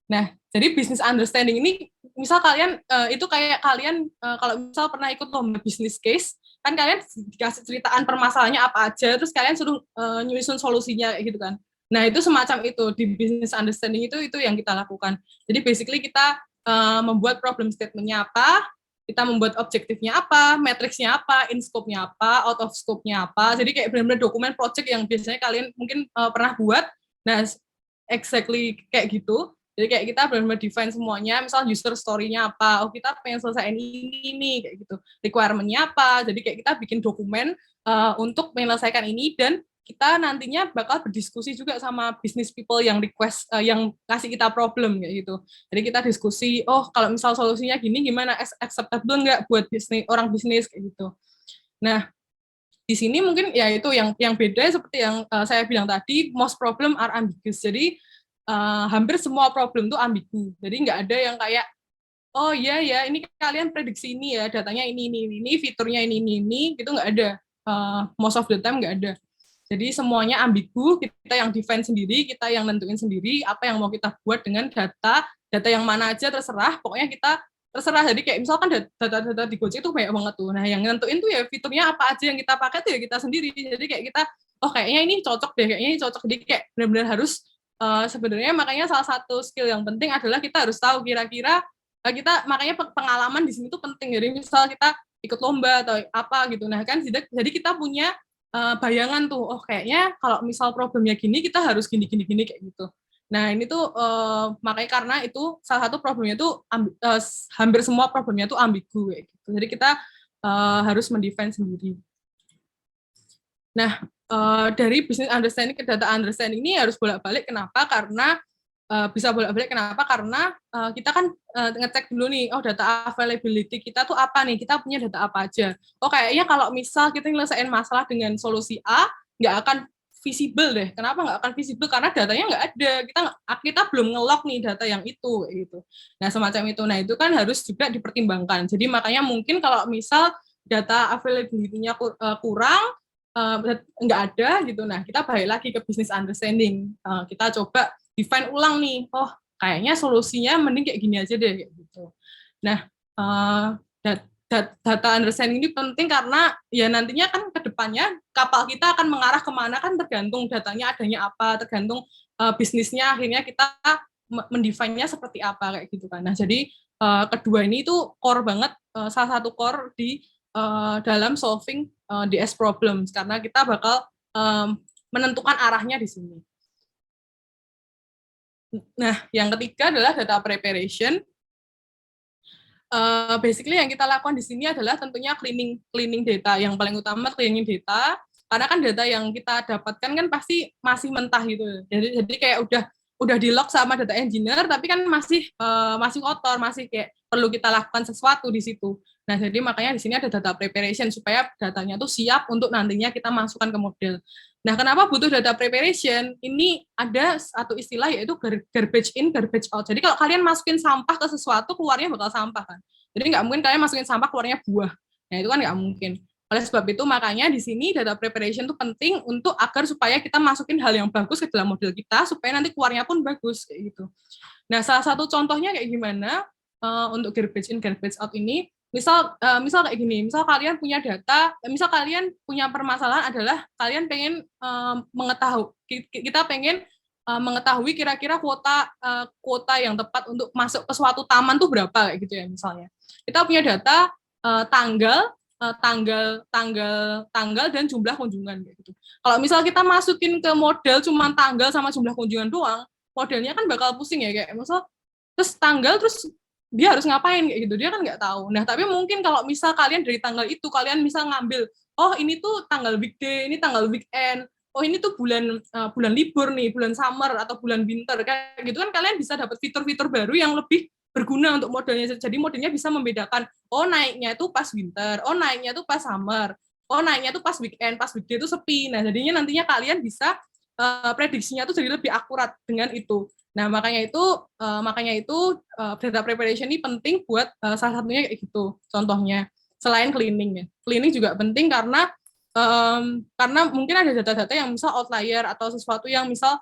Nah, jadi business understanding ini, misal kalian itu kayak kalian kalau misal pernah ikut lomba business case, kan kalian dikasih ceritaan permasalahannya apa aja, terus kalian suruh nyusun solusinya kayak gitu kan. Nah, itu semacam itu di business understanding itu yang kita lakukan. Jadi basically kita membuat problem statement-nya apa, kita membuat objektifnya apa, matriksnya apa, in scope-nya apa, out of scope-nya apa. Jadi kayak benar-benar dokumen project yang biasanya kalian mungkin pernah buat. Nah, exactly kayak gitu. Jadi kayak kita benar-benar define semuanya, misal user story-nya apa, oh kita pengen selesaiin ini, kayak gitu. Requirement-nya apa, jadi kayak kita bikin dokumen untuk menyelesaikan ini, dan kita nantinya bakal berdiskusi juga sama business people yang request, yang kasih kita problem, kayak gitu. Jadi kita diskusi, oh kalau misal solusinya gini, gimana, acceptable nggak buat orang bisnis, kayak gitu. Nah, di sini mungkin ya itu yang beda seperti yang saya bilang tadi, most problem are ambiguous. Jadi hampir semua problem itu ambigu. Jadi nggak ada yang kayak, oh iya ya, ini kalian prediksi ini ya, datanya ini, fiturnya ini, gitu nggak ada. Most of the time nggak ada. Jadi semuanya ambigu, kita yang define sendiri, kita yang nentuin sendiri apa yang mau kita buat dengan data yang mana aja terserah, pokoknya kita terserah. Jadi kayak misalkan data di Gojek itu banyak banget tuh. Nah, yang nentuin tuh ya fiturnya apa aja yang kita pakai tuh ya kita sendiri. Jadi kayak kita, oh kayaknya ini cocok deh, kayaknya ini cocok. Jadi kayak benar-benar harus sebenarnya makanya salah satu skill yang penting adalah kita harus tahu kira-kira kita, makanya pengalaman di sini tuh penting. Jadi misal kita ikut lomba atau apa gitu, nah kan jadi kita punya bayangan tuh, oh kayaknya kalau misal problemnya gini kita harus gini kayak gitu. Nah ini tuh makanya karena itu salah satu problemnya tuh hampir semua problemnya tuh ambigu kayak gitu. Jadi kita harus mendefine sendiri. Nah, dari business understanding ke data understanding ini harus bolak-balik. Kenapa? Karena bisa bolak-balik. Kenapa? Karena kita kan ngecek dulu nih, oh data availability kita tuh apa nih? Kita punya data apa aja? Oh kayaknya kalau misal kita nyelesain masalah dengan solusi A, nggak akan visible deh. Kenapa nggak akan visible? Karena datanya nggak ada. Kita belum nge-log nih data yang itu, gitu. Nah semacam itu. Nah itu kan harus juga dipertimbangkan. Jadi makanya mungkin kalau misal data availability-nya kurang, nggak ada gitu. Nah, kita balik lagi ke business understanding. Kita coba define ulang nih. Oh, kayaknya solusinya mending kayak gini aja deh kayak gitu. Nah, data understanding ini penting karena ya nantinya kan ke depannya kapal kita akan mengarah kemana kan tergantung datanya adanya apa, tergantung bisnisnya akhirnya kita mendefine-nya seperti apa kayak gitu kan. Nah, jadi kedua ini tuh core banget, salah satu core di dalam solving DS problems, karena kita bakal menentukan arahnya di sini. Nah, yang ketiga adalah data preparation. Basically yang kita lakukan di sini adalah tentunya cleaning data. Yang paling utama cleaning data, karena kan data yang kita dapatkan kan pasti masih mentah gitu. Jadi kayak udah di-log sama data engineer, tapi kan masih kotor, masih kayak perlu kita lakukan sesuatu di situ. Nah, jadi makanya di sini ada data preparation supaya datanya tuh siap untuk nantinya kita masukkan ke model. Nah, kenapa butuh data preparation? Ini ada satu istilah yaitu garbage in, garbage out. Jadi kalau kalian masukin sampah ke sesuatu, keluarnya bakal sampah kan. Jadi nggak mungkin kalian masukin sampah, keluarnya buah. Nah, itu kan nggak mungkin. Oleh sebab itu, makanya di sini data preparation itu penting untuk agar supaya kita masukin hal yang bagus ke dalam model kita, supaya nanti keluarnya pun bagus, kayak gitu. Nah, salah satu contohnya kayak gimana untuk garbage in, garbage out ini, misal kayak gini, misal kalian punya data, misal kalian punya permasalahan adalah kalian pengen kita pengen mengetahui kira-kira kuota yang tepat untuk masuk ke suatu taman tuh berapa kayak gitu ya misalnya. Kita punya data tanggal dan jumlah kunjungan kayak gitu. Kalau misal kita masukin ke model cuma tanggal sama jumlah kunjungan doang, modelnya kan bakal pusing ya, kayak misal terus tanggal terus dia harus ngapain kayak gitu, dia kan nggak tahu. Nah tapi mungkin kalau misal kalian dari tanggal itu kalian misal ngambil, oh ini tuh tanggal weekday, ini tanggal weekend, oh ini tuh bulan libur nih, bulan summer atau bulan winter kayak gitu kan, kalian bisa dapat fitur-fitur baru yang lebih berguna untuk modelnya. Jadi modelnya bisa membedakan, oh naiknya itu pas winter, oh naiknya itu pas summer, oh naiknya itu pas weekend, pas weekday itu sepi. Nah jadinya nantinya kalian bisa prediksinya tuh jadi lebih akurat dengan itu. Nah, makanya itu data preparation ini penting buat salah satunya kayak gitu. Contohnya, selain cleaning ya. Cleaning juga penting karena mungkin ada data-data yang misal outlier atau sesuatu yang misal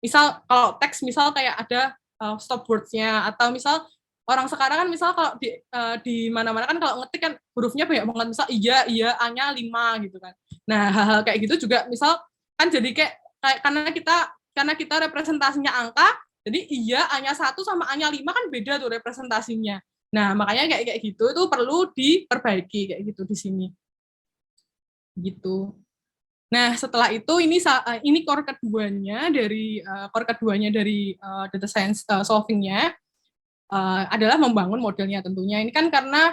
misal kalau teks misal kayak ada stop words-nya, atau misal orang sekarang kan misal kalau di mana-mana kan kalau ngetik kan hurufnya banyak banget, misal iya A-nya 5 gitu kan. Nah, hal-hal kayak gitu juga misal kan jadi kayak karena kita representasinya angka, jadi iya A-nya 1 sama A-nya 5 kan beda tuh representasinya. Nah, makanya kayak gitu itu perlu diperbaiki kayak gitu di sini. Gitu. Nah, setelah itu ini core keduanya dari data science solving-nya adalah membangun modelnya tentunya. Ini kan karena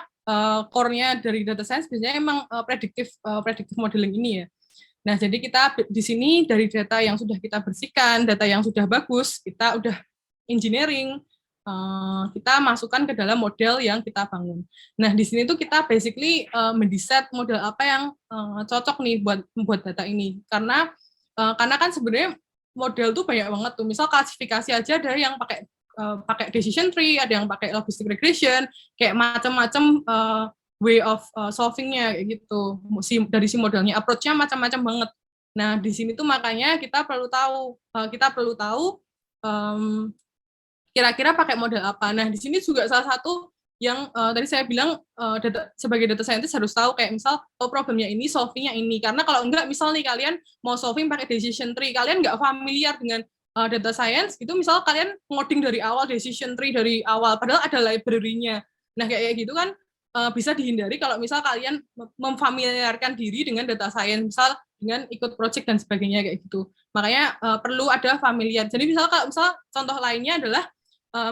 core-nya dari data science biasanya emang predictive modeling ini ya. Nah, jadi kita di sini dari data yang sudah kita bersihkan, data yang sudah bagus, kita udah engineering, kita masukkan ke dalam model yang kita bangun. Nah, di sini tuh kita basically mendesain model apa yang cocok nih buat membuat data ini. Karena kan sebenarnya model tuh banyak banget tuh. Misal klasifikasi aja ada yang pakai decision tree, ada yang pakai logistic regression, kayak macam-macam way of solving-nya kayak gitu. Dari si modelnya, approach-nya macam-macam banget. Nah, di sini tuh makanya kita perlu tahu kira-kira pakai model apa. Nah, di sini juga salah satu yang tadi saya bilang sebagai data scientist harus tahu kayak misal problemnya ini, solving-nya ini. Karena kalau enggak, misal nih kalian mau solving pakai decision tree, kalian nggak familiar dengan data science, gitu misal kalian ngoding dari awal, decision tree dari awal, padahal ada library-nya. Nah, kayak gitu kan bisa dihindari kalau misal kalian memfamiliarkan diri dengan data science, misal dengan ikut project dan sebagainya kayak gitu. Makanya perlu ada familiar. Jadi misal contoh lainnya adalah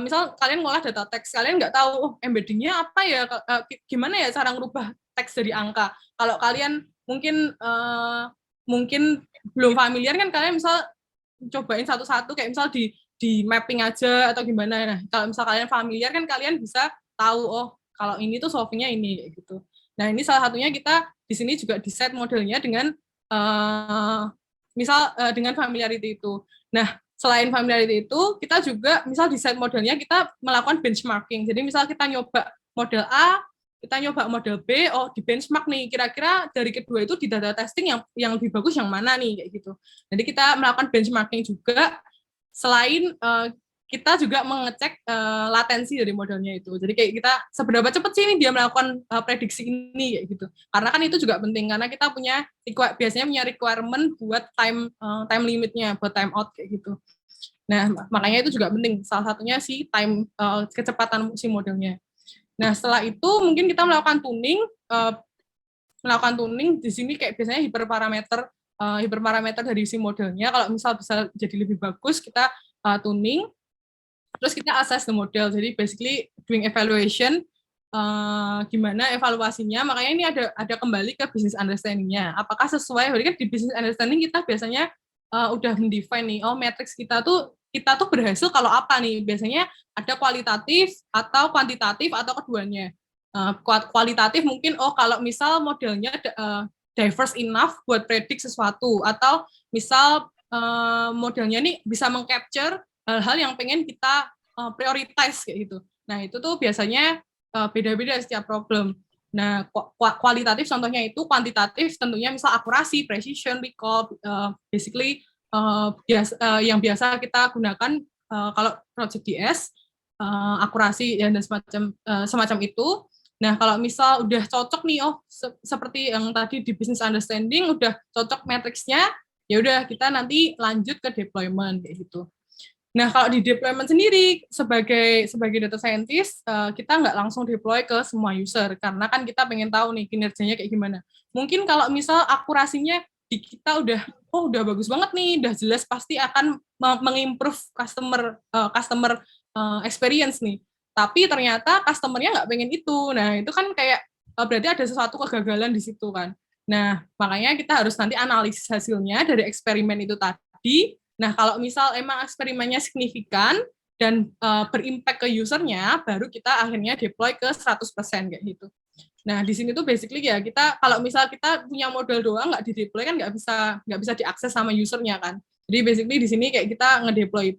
misal kalian ngolah data teks, kalian nggak tahu embedding-nya apa ya, gimana ya cara ngerubah teks dari angka. Kalau kalian mungkin belum familiar kan, kalian misal cobain satu-satu kayak misal di mapping aja atau gimana. Nah, kalau misal kalian familiar kan kalian bisa tahu, oh kalau ini tuh solving-nya ini kayak gitu. Nah, ini salah satunya kita di sini juga di-set modelnya dengan dengan familiarity itu. Nah, selain familiarity itu, kita juga misal di-set modelnya kita melakukan benchmarking. Jadi misal kita nyoba model A, kita nyoba model B, oh di benchmark nih, kira-kira dari kedua itu di data testing yang lebih bagus yang mana nih kayak gitu. Jadi kita melakukan benchmarking juga, selain kita juga mengecek latensi dari modelnya itu. Jadi kayak kita seberapa cepat sih ini dia melakukan prediksi ini kayak gitu. Karena kan itu juga penting, karena kita biasanya punya requirement buat time limitnya, buat time out kayak gitu. Nah, makanya itu juga penting. Salah satunya si kecepatan si modelnya. Nah, setelah itu mungkin kita melakukan tuning di sini kayak biasanya hiperparameter dari si modelnya. Kalau misal bisa jadi lebih bagus, kita tuning. Terus kita assess the model, jadi basically doing evaluation, gimana evaluasinya. Makanya ini ada kembali ke business understanding-nya. Apakah sesuai? Jadi kan di business understanding kita biasanya udah mendefine nih, oh matrix kita tuh berhasil kalau apa nih? Biasanya ada kualitatif atau kuantitatif atau keduanya. Kualitatif mungkin kalau misal modelnya diverse enough buat predik sesuatu, atau misal modelnya nih bisa meng-capture hal-hal yang pengen kita prioritize kayak gitu. Nah, itu tuh biasanya beda-beda setiap problem. Nah, kualitatif contohnya itu, kuantitatif tentunya misal akurasi, precision, recall, basically yang biasa kita gunakan kalau project DS, akurasi dan semacam itu. Nah, kalau misal udah cocok nih, seperti yang tadi di business understanding udah cocok matriksnya, ya udah kita nanti lanjut ke deployment kayak gitu. Nah, kalau di deployment sendiri sebagai data scientist, kita nggak langsung deploy ke semua user, karena kan kita pengen tahu nih kinerjanya kayak gimana. Mungkin kalau misal akurasinya di kita udah bagus banget nih, udah jelas pasti akan mengimprove customer experience nih. Tapi ternyata customer-nya nggak pengen itu. Nah, itu kan kayak berarti ada sesuatu kegagalan di situ kan. Nah, makanya kita harus nanti analisis hasilnya dari eksperimen itu tadi. Nah, kalau misal emang eksperimennya signifikan dan berimpact ke usernya, baru kita akhirnya deploy ke 100% kayak gitu. Nah, di sini tuh basically ya kita, kalau misal kita punya model doang nggak di-deploy kan nggak bisa diakses sama usernya kan. Jadi basically di sini kayak kita ngedeploy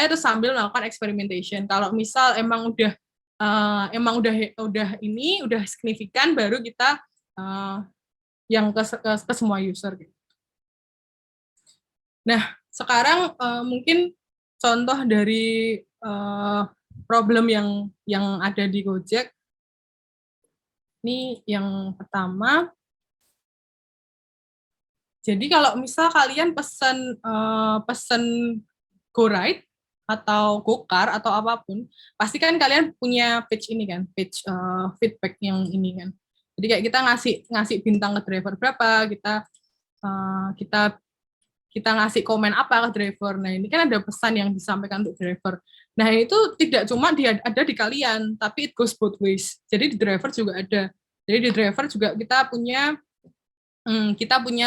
terus sambil melakukan experimentation. Kalau misal emang udah signifikan, baru kita yang ke semua user gitu. Nah, sekarang mungkin contoh dari problem yang ada di Gojek. Ini yang pertama. Jadi kalau misal kalian pesen GoRide atau GoCar atau apapun, pasti kan kalian punya page ini kan, page feedback yang ini kan. Jadi kayak kita ngasih bintang ke driver berapa, kita ngasih komen apa ke driver. Nah, ini kan ada pesan yang disampaikan untuk driver. Nah, itu tidak cuma ada di kalian, tapi it goes both ways. Jadi di driver juga ada. Jadi di driver juga kita punya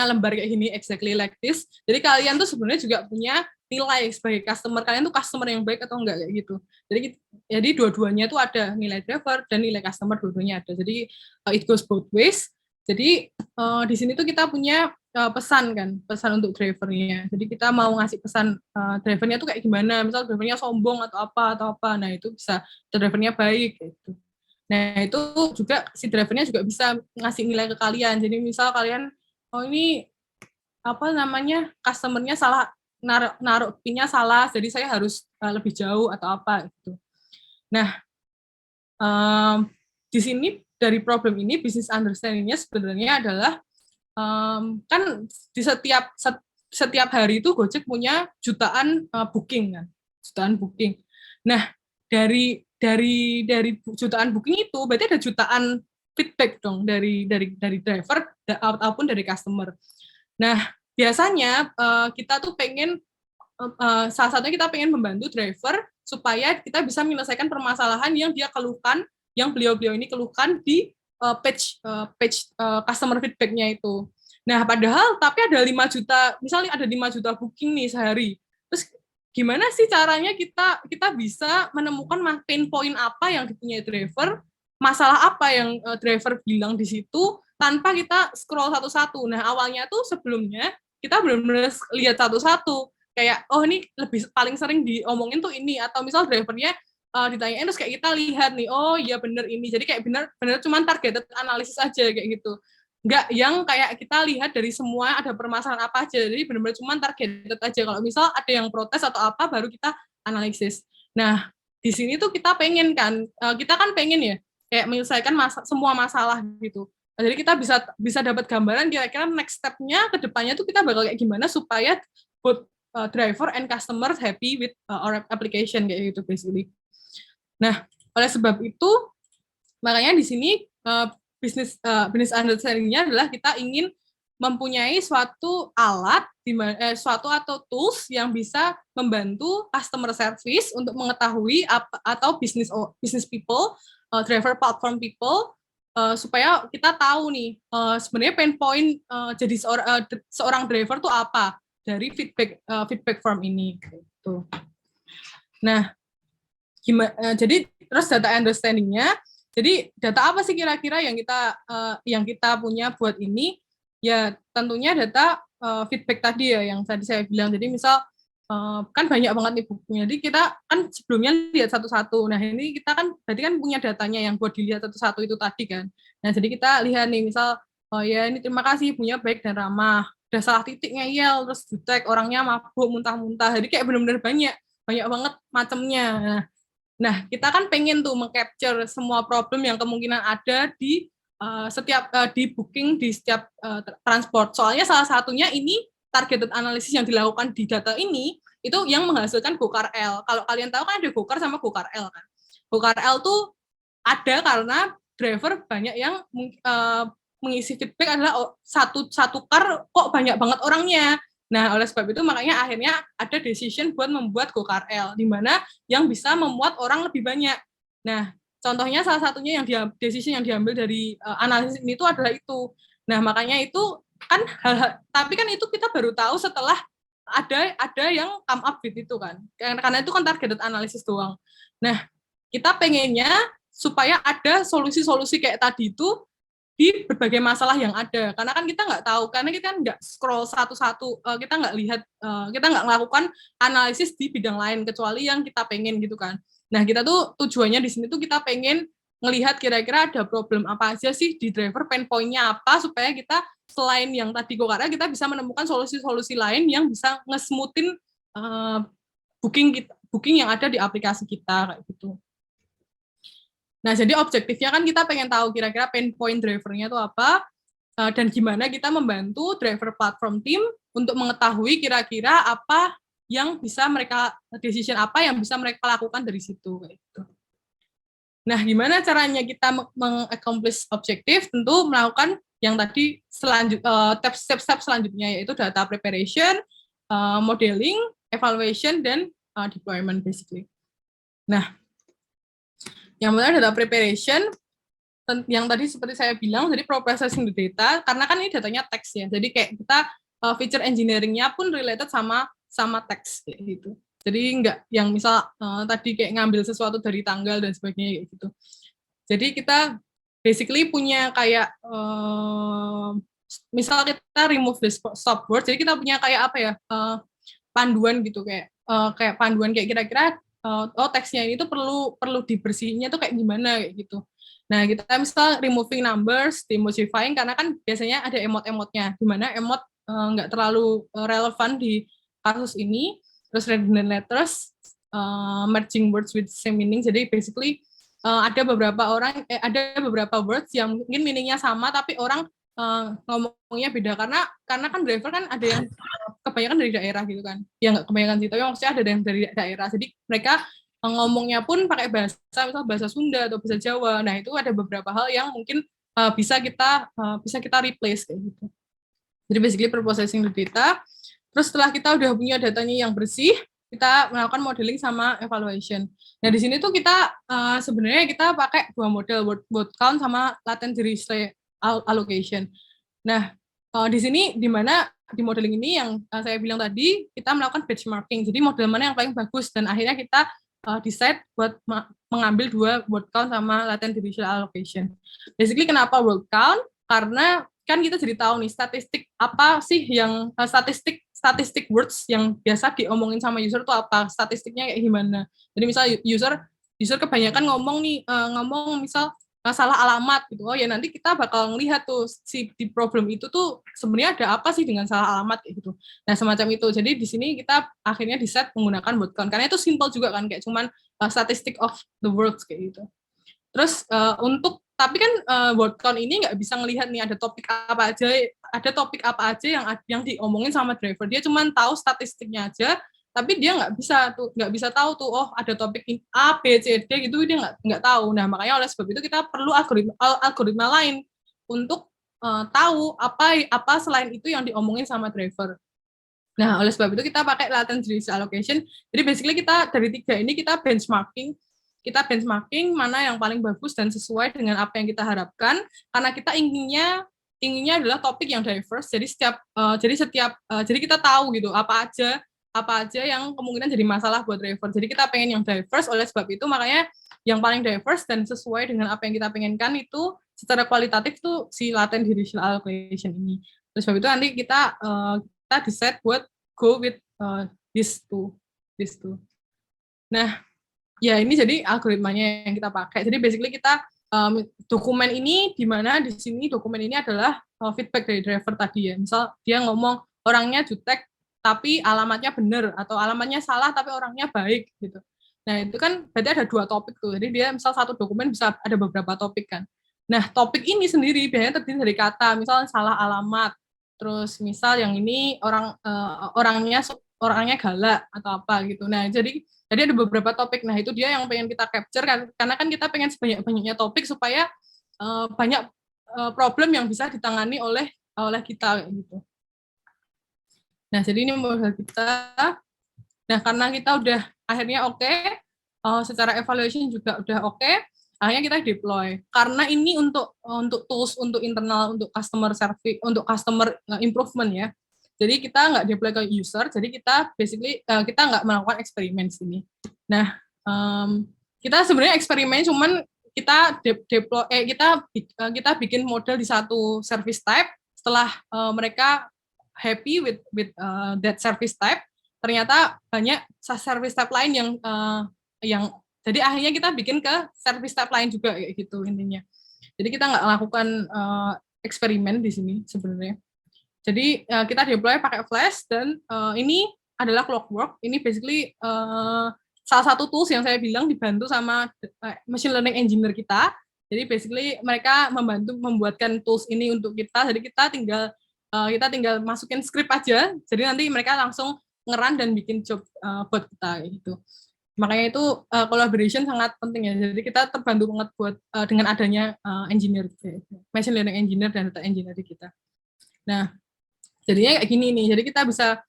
lembar kayak gini, exactly like this. Jadi kalian tuh sebenarnya juga punya nilai sebagai customer. Kalian tuh customer yang baik atau enggak kayak gitu. Jadi dua-duanya tuh ada nilai driver dan nilai customer, dua-duanya ada. Jadi it goes both ways. Jadi di sini tuh kita punya pesan untuk drivernya. Jadi kita mau ngasih pesan drivernya tuh kayak gimana. Misal drivernya sombong atau apa. Nah itu bisa drivernya baik gitu. Nah, itu juga si drivernya juga bisa ngasih nilai ke kalian. Jadi misal kalian, oh ini apa namanya, customer-nya salah, naruh PIN-nya salah, jadi saya harus lebih jauh atau apa gitu. Nah, di sini dari problem ini, business understanding-nya sebenarnya adalah kan di setiap hari itu Gojek punya jutaan booking kan, jutaan booking. Nah, dari jutaan booking itu berarti ada jutaan feedback dong dari driver ataupun dari customer. Nah, biasanya kita tuh pengen salah satunya kita pengen membantu driver supaya kita bisa menyelesaikan permasalahan yang dia keluhkan, yang beliau ini keluhkan di page customer feedback-nya itu. Nah, padahal tapi ada 5 juta, misalnya ada 5 juta booking nih sehari. Terus gimana sih caranya kita bisa menemukan pain point apa yang dipunyai driver, masalah apa yang driver bilang di situ tanpa kita scroll satu-satu. Nah, awalnya tuh sebelumnya kita benar-benar lihat satu-satu. Kayak oh ini paling sering diomongin tuh ini, atau misal drivernya ditanyain terus kayak kita lihat nih, oh iya bener ini. Jadi kayak bener cuma targeted analisis aja kayak gitu. Enggak yang kayak kita lihat dari semua ada permasalahan apa aja. Jadi benar-benar cuma targeted aja. Kalau misal ada yang protes atau apa baru kita analisis. Nah, di sini tuh kita pengen kan, kita kan pengen ya kayak menyelesaikan semua masalah gitu. Jadi kita bisa dapat gambaran kira-kira next step-nya ke depannya tuh kita bakal kayak gimana supaya both driver and customer happy with our application kayak gitu basically. Nah, oleh sebab itu makanya di sini business understanding-nya adalah kita ingin mempunyai suatu alat suatu atau tools yang bisa membantu customer service untuk mengetahui atau business people, driver platform people, supaya kita tahu nih sebenarnya pain point jadi seorang driver tuh apa dari feedback form ini gitu. Nah, jadi terus data understanding-nya, jadi data apa sih kira-kira yang kita punya buat ini? Ya tentunya data feedback tadi ya yang tadi saya bilang. Jadi misal kan banyak banget nih bukunya. Jadi kita kan sebelumnya lihat satu-satu. Nah ini kita kan berarti kan punya datanya yang buat dilihat satu-satu itu tadi kan. Nah jadi kita lihat nih misal oh ya ini terima kasih ibunya baik dan ramah. Udah salah titik ngeyel terus jutek, orangnya mabuk muntah-muntah. Jadi kayak benar-benar banyak banget macamnya. Nah kita kan pengen tuh meng-capture semua problem yang kemungkinan ada di setiap di booking di setiap transport. Soalnya salah satunya ini targeted analysis yang dilakukan di data ini itu yang menghasilkan GoCar L. Kalau kalian tahu kan ada GoCar sama GoCar L kan. GoCar L tuh ada karena driver banyak yang mengisi feedback adalah satu car kok banyak banget orangnya. Nah, oleh sebab itu makanya akhirnya ada decision buat membuat GoCar L di mana yang bisa memuat orang lebih banyak. Nah, contohnya salah satunya yang decision yang diambil dari analisis ini itu adalah itu. Nah, makanya itu kan tapi kan itu kita baru tahu setelah ada yang come up with itu kan. Karena itu kan targeted analysis doang. Nah, kita pengennya supaya ada solusi-solusi kayak tadi itu di berbagai masalah yang ada. Karena kan kita nggak tahu, karena kita nggak scroll satu-satu, kita nggak lihat, kita nggak melakukan analisis di bidang lain kecuali yang kita pengen gitu kan. Nah, kita tuh tujuannya di sini tuh kita pengen ngelihat kira-kira ada problem apa aja sih di driver, pain point-nya apa, supaya kita selain yang tadi Gokara, kita bisa menemukan solusi-solusi lain yang bisa nge-smoothin booking yang ada di aplikasi kita kayak gitu. Nah, jadi objektifnya kan kita pengen tahu kira-kira pain point drivernya itu apa, dan gimana kita membantu driver platform team untuk mengetahui kira-kira apa yang bisa mereka, decision apa yang bisa mereka lakukan dari situ kayak gitu. Nah, gimana caranya kita meng-accomplish objektif? Tentu melakukan yang tadi step-step selanjutnya, yaitu data preparation, modeling, evaluation, dan deployment basically. Nah, yang pertama data preparation, yang tadi seperti saya bilang, jadi processing the data, karena kan ini datanya teks ya, jadi kayak kita feature engineering-nya pun related sama teks kayak gitu. Jadi enggak yang misal tadi kayak ngambil sesuatu dari tanggal dan sebagainya kayak gitu. Jadi kita basically punya kayak misal kita remove the stop word, jadi kita punya kayak apa ya, panduan gitu, kayak panduan kayak kira-kira teksnya ini tuh perlu dibersihinnya tuh kayak gimana kayak gitu. Nah, kita misal removing numbers, demodifying, karena kan biasanya ada emot-emotnya, di mana emot nggak terlalu relevan di kasus ini. Terus redundant letters, merging words with same meaning. Jadi basically ada beberapa words yang mungkin meaningnya sama, tapi orang ngomongnya beda, karena kan driver kan ada yang kebanyakan dari daerah gitu kan, ya nggak kebanyakan sih, tapi maksudnya ada yang dari daerah, jadi mereka ngomongnya pun pakai misal bahasa Sunda atau bahasa Jawa. Nah, itu ada beberapa hal yang mungkin bisa kita replace kayak gitu. Jadi basically processing the data. Terus setelah kita udah punya datanya yang bersih, kita melakukan modeling sama evaluation. Nah, di sini tuh kita sebenarnya kita pakai dua model, word count sama latency relay allocation. Nah, di sini di mana di modeling ini yang saya bilang tadi, kita melakukan benchmarking. Jadi model mana yang paling bagus, dan akhirnya kita decide buat mengambil dua word count sama latent division allocation. Basically kenapa word count? Karena kan kita jadi tahu nih statistik apa sih yang statistik words yang biasa diomongin sama user tuh apa, statistiknya kayak gimana. Jadi misal user kebanyakan ngomong misal salah alamat gitu. Oh ya, nanti kita bakal ngelihat tuh di problem itu tuh sebenarnya ada apa sih dengan salah alamat kayak gitu. Nah, semacam itu. Jadi di sini kita akhirnya di-set menggunakan word count, karena itu simple juga kan, kayak cuman statistic of the words kayak gitu. Terus tapi kan word count ini nggak bisa ngelihat nih ada topik apa aja yang diomongin sama driver. Dia cuman tahu statistiknya aja, tapi dia nggak bisa tahu tuh, oh ada topik A, B, C, D gitu, dia nggak tahu. Nah, makanya oleh sebab itu kita perlu algoritma lain untuk tahu apa selain itu yang diomongin sama driver. Nah, oleh sebab itu kita pakai latency allocation. Jadi basically kita dari 3 ini kita benchmarking mana yang paling bagus dan sesuai dengan apa yang kita harapkan, karena kita inginnya adalah topik yang diverse. Jadi jadi kita tahu gitu apa aja yang kemungkinan jadi masalah buat driver. Jadi kita pengen yang diverse, oleh sebab itu makanya yang paling diverse dan sesuai dengan apa yang kita pengenkan itu secara kualitatif tuh si latent directional allocation ini. Oleh sebab itu nanti kita decide buat go with these two. Nah, ya ini jadi algoritmanya yang kita pakai. Jadi basically kita dokumen ini, di mana di sini dokumen ini adalah feedback dari driver tadi ya. Misal dia ngomong orangnya jutek tapi alamatnya benar, atau alamatnya salah tapi orangnya baik gitu. Nah, itu kan berarti ada 2 topik tuh. Jadi dia misal satu dokumen bisa ada beberapa topik kan. Nah, topik ini sendiri biasanya terdiri dari kata, misal salah alamat, terus misal yang ini orangnya galak atau apa gitu. Nah, jadi ada beberapa topik. Nah, itu dia yang pengen kita capture kan, karena kan kita pengen sebanyak-banyaknya topik supaya banyak problem yang bisa ditangani oleh kita gitu. Nah, jadi ini model kita. Nah, karena kita udah akhirnya oke, secara evaluation juga udah oke, akhirnya kita deploy. Karena ini untuk tools, untuk internal, untuk customer service, untuk customer improvement ya. Jadi kita nggak deploy ke user, jadi kita basically kita nggak melakukan eksperimen sini. Nah, kita sebenarnya eksperimen, cuman kita kita bikin model di satu service type. Setelah mereka happy with that service type, ternyata banyak service type lain yang Jadi akhirnya kita bikin ke service tab lain juga kayak gitu intinya. Jadi kita nggak lakukan eksperimen di sini sebenarnya. Jadi kita deploy pakai Flash dan ini adalah Clockwork. Ini basically salah satu tools yang saya bilang dibantu sama machine learning engineer kita. Jadi basically mereka membantu membuatkan tools ini untuk kita. Jadi kita tinggal masukin script aja. Jadi nanti mereka langsung ngeran dan bikin job buat kita gitu. Makanya itu collaboration sangat penting ya. Jadi kita terbantu banget buat dengan adanya engineer, machine learning engineer dan data engineer kita. Nah, jadinya kayak gini nih. Jadi kita bisa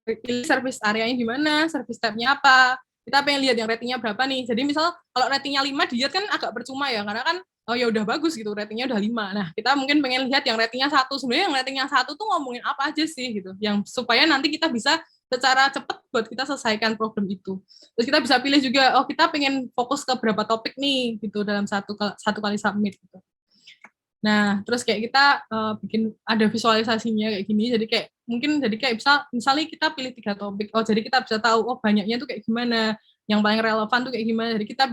pilih service areanya di mana, service tab-nya apa. Kita pengen lihat yang ratingnya berapa nih. Jadi misal kalau ratingnya 5 dilihat kan agak percuma ya, karena kan oh ya udah bagus gitu, ratingnya udah 5. Nah, kita mungkin pengen lihat yang ratingnya 1. Sebenarnya yang ratingnya 1 tuh ngomongin apa aja sih gitu. Yang supaya nanti kita bisa secara cepat buat kita selesaikan problem itu. Terus kita bisa pilih juga, oh kita pengen fokus ke berapa topik nih gitu dalam satu kali submit gitu. Nah, terus kayak kita bikin ada visualisasinya kayak gini. Jadi kayak mungkin misalnya kita pilih 3 topik. Oh, jadi kita bisa tahu oh banyaknya tuh kayak gimana, yang paling relevan tuh kayak gimana. Jadi kita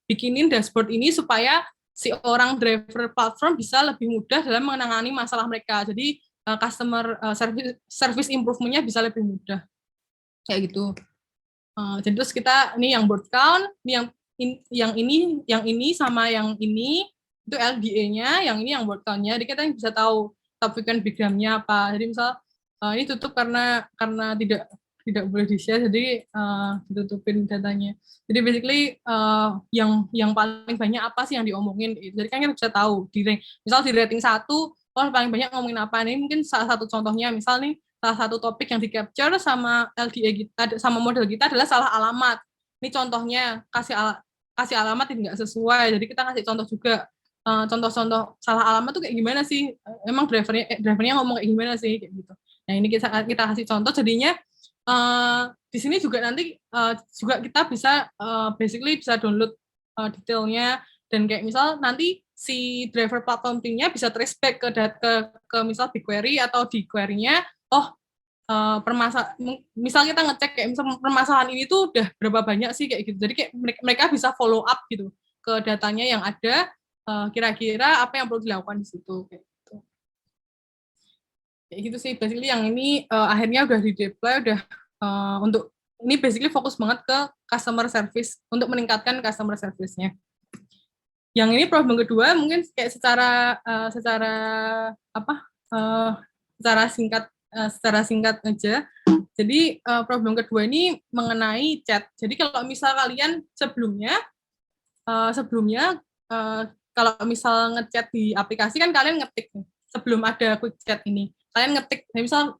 bikinin dashboard ini supaya si orang driver platform bisa lebih mudah dalam menangani masalah mereka. Jadi customer service improvement-nya bisa lebih mudah. Kayak gitu. Jadi terus kita ini yang word count, ini yang ini sama yang ini itu LDA-nya, yang ini yang word count-nya. Jadi kita bisa tahu top frequent bigram-nya apa. Jadi misal ini tutup karena tidak boleh di-share, jadi ditutupin datanya. Jadi basically yang paling banyak apa sih yang diomongin. Jadi kan kita bisa tahu misal di rating 1, paling banyak ngomongin apa. Ini mungkin salah satu contohnya, misal nih salah satu topik yang di-capture sama LDA kita, sama model kita adalah salah alamat. Ini contohnya kasih alamat yang nggak sesuai, jadi kita kasih contoh juga. Contoh-contoh salah alamat tuh kayak gimana sih? Emang drivernya ngomong kayak gimana sih? Kayak gitu. Nah ini kita kasih contoh, jadinya di sini juga nanti juga kita bisa basically bisa download detailnya, dan kayak misal nanti si driver platform team-nya bisa trace back ke misal BigQuery atau di query-nya, misal kita ngecek kayak misal permasalahan ini tuh udah berapa banyak sih kayak gitu. Jadi kayak mereka bisa follow up gitu ke datanya yang ada, kira-kira apa yang perlu dilakukan di situ kayak gitu. Kayak gitu sih basically yang ini akhirnya udah di-deploy, udah untuk ini basically fokus banget ke customer service, untuk meningkatkan customer service-nya. Yang ini problem kedua mungkin kayak secara singkat aja. Jadi problem kedua ini mengenai chat. Jadi kalau misal kalian sebelumnya kalau misal ngechat di aplikasi kan kalian ngetik sebelum ada quick chat ini. Kalian ngetik, misal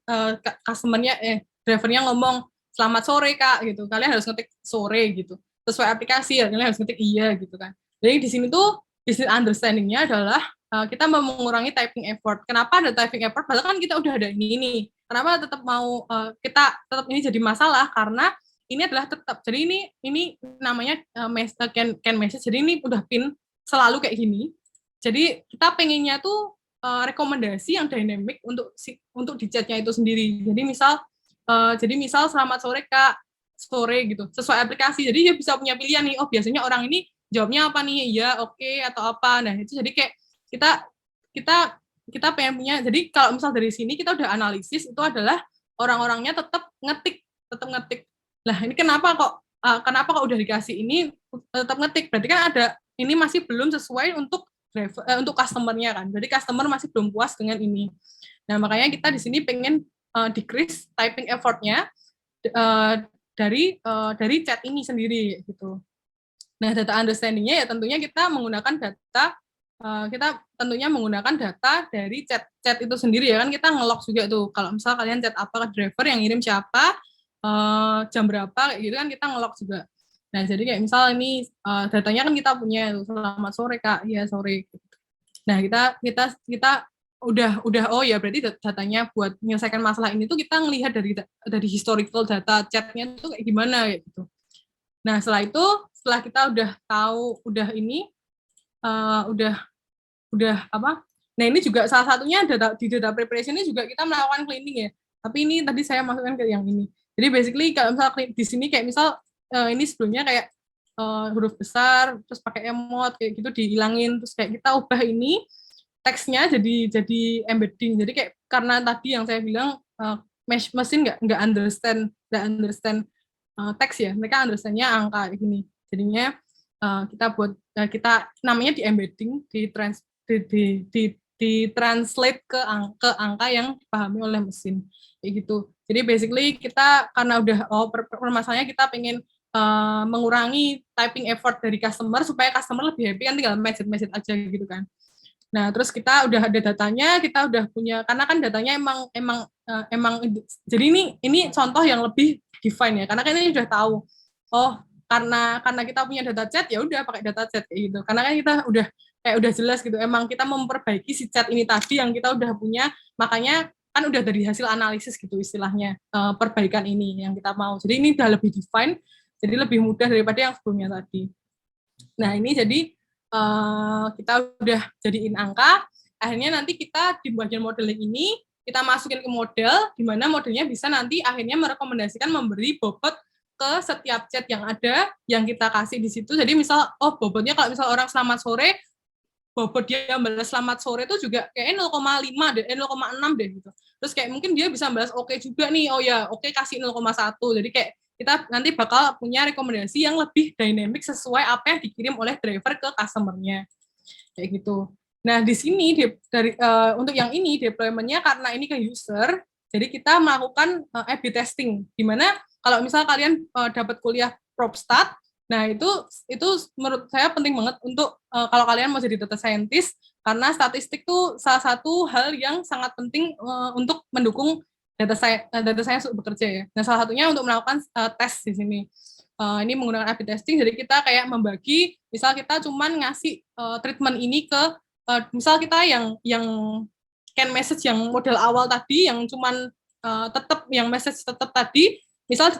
drivernya ngomong selamat sore Kak gitu. Kalian harus ngetik sore gitu. Sesuai aplikasi ya, kalian harus ngetik iya gitu kan. Jadi di sini tuh business understanding-nya adalah kita mau mengurangi typing effort. Kenapa ada typing effort? Padahal kan kita udah ada ini. Kenapa tetap mau kita tetap ini jadi masalah? Karena ini adalah tetap. Jadi ini namanya can message. Jadi ini udah pin selalu kayak gini. Jadi kita pengennya tuh rekomendasi yang dynamic untuk di chatnya itu sendiri. Jadi misal selamat sore Kak, sore gitu, sesuai aplikasi. Jadi dia bisa punya pilihan nih. Oh biasanya orang ini jawabnya apa nih? Ya oke, atau apa. Nah itu jadi kayak kita pengen punya. Jadi kalau misal dari sini kita udah analisis, itu adalah orang-orangnya tetap ngetik. Lah ini kenapa kok udah dikasih ini tetap ngetik? Berarti kan ini masih belum sesuai untuk customer-nya kan. Jadi customer masih belum puas dengan ini. Nah, makanya kita di sini pengen decrease typing effort-nya dari chat ini sendiri gitu. Nah, data understanding-nya ya tentunya kita menggunakan data dari chat itu sendiri ya kan, kita nge-log juga tuh. Kalau misal kalian chat apa ke driver, yang ngirim siapa, jam berapa kayak gitu kan kita nge-log juga. Nah, jadi kayak misal ini datanya kan kita punya tuh, selamat sore Kak, iya sore. Nah, kita udah oh ya berarti datanya buat menyelesaikan masalah ini tuh kita ngelihat dari historical data chatnya tuh kayak gimana gitu. Nah, setelah kita udah tahu Nah, ini juga salah satunya di data preparation ini juga kita melakukan cleaning ya. Tapi ini tadi saya masukkan ke yang ini. Jadi basically kalau misal di sini kayak misal ini sebelumnya kayak huruf besar, terus pakai emot kayak gitu dihilangin, terus kayak kita ubah ini teksnya jadi embedding. Jadi kayak karena tadi yang saya bilang mesin nggak understand teks ya, mereka understandnya angka gini. Jadinya kita namanya di embedding, di translate ke angka yang dipahami oleh mesin kayak gitu. Jadi basically kita karena udah permasalahannya kita pengen mengurangi typing effort dari customer supaya customer lebih happy kan tinggal message aja gitu kan. Nah, terus kita udah ada datanya, kita udah punya karena kan datanya emang jadi ini contoh yang lebih define ya. Karena kan ini udah tahu. Oh, karena kita punya data chat ya udah pakai data chat kayak gitu. Karena kan kita udah jelas gitu. Emang kita memperbaiki si chat ini tadi yang kita udah punya, makanya kan udah dari hasil analisis gitu istilahnya perbaikan ini yang kita mau. Jadi ini udah lebih define, jadi lebih mudah daripada yang sebelumnya tadi. Nah, ini jadi kita udah jadiin angka, akhirnya nanti kita di bagian modeling ini, kita masukin ke model, di mana modelnya bisa nanti akhirnya merekomendasikan memberi bobot ke setiap chat yang ada, yang kita kasih di situ. Jadi misal, bobotnya kalau misal orang selamat sore, bobot dia balas selamat sore itu juga kayak 0,5 deh, 0,6 deh gitu. Terus kayak mungkin dia bisa balas oke juga nih, oh ya oke kasih 0,1. Jadi kayak kita nanti bakal punya rekomendasi yang lebih dynamic sesuai apa yang dikirim oleh driver ke customer-nya. Kayak gitu. Nah, di sini untuk yang ini deployment-nya karena ini ke user, jadi kita melakukan A/B testing. Di mana kalau misal kalian dapat kuliah PropStat, nah itu menurut saya penting banget untuk kalau kalian mau jadi data scientist, karena statistik itu salah satu hal yang sangat penting untuk mendukung data science bekerja ya. Nah, salah satunya untuk melakukan tes di sini. Ini menggunakan A/B testing, jadi kita kayak membagi, misal kita cuman ngasih treatment ini ke, misal kita yang can message yang model awal tadi, yang cuman tetap yang message tetap tadi, misal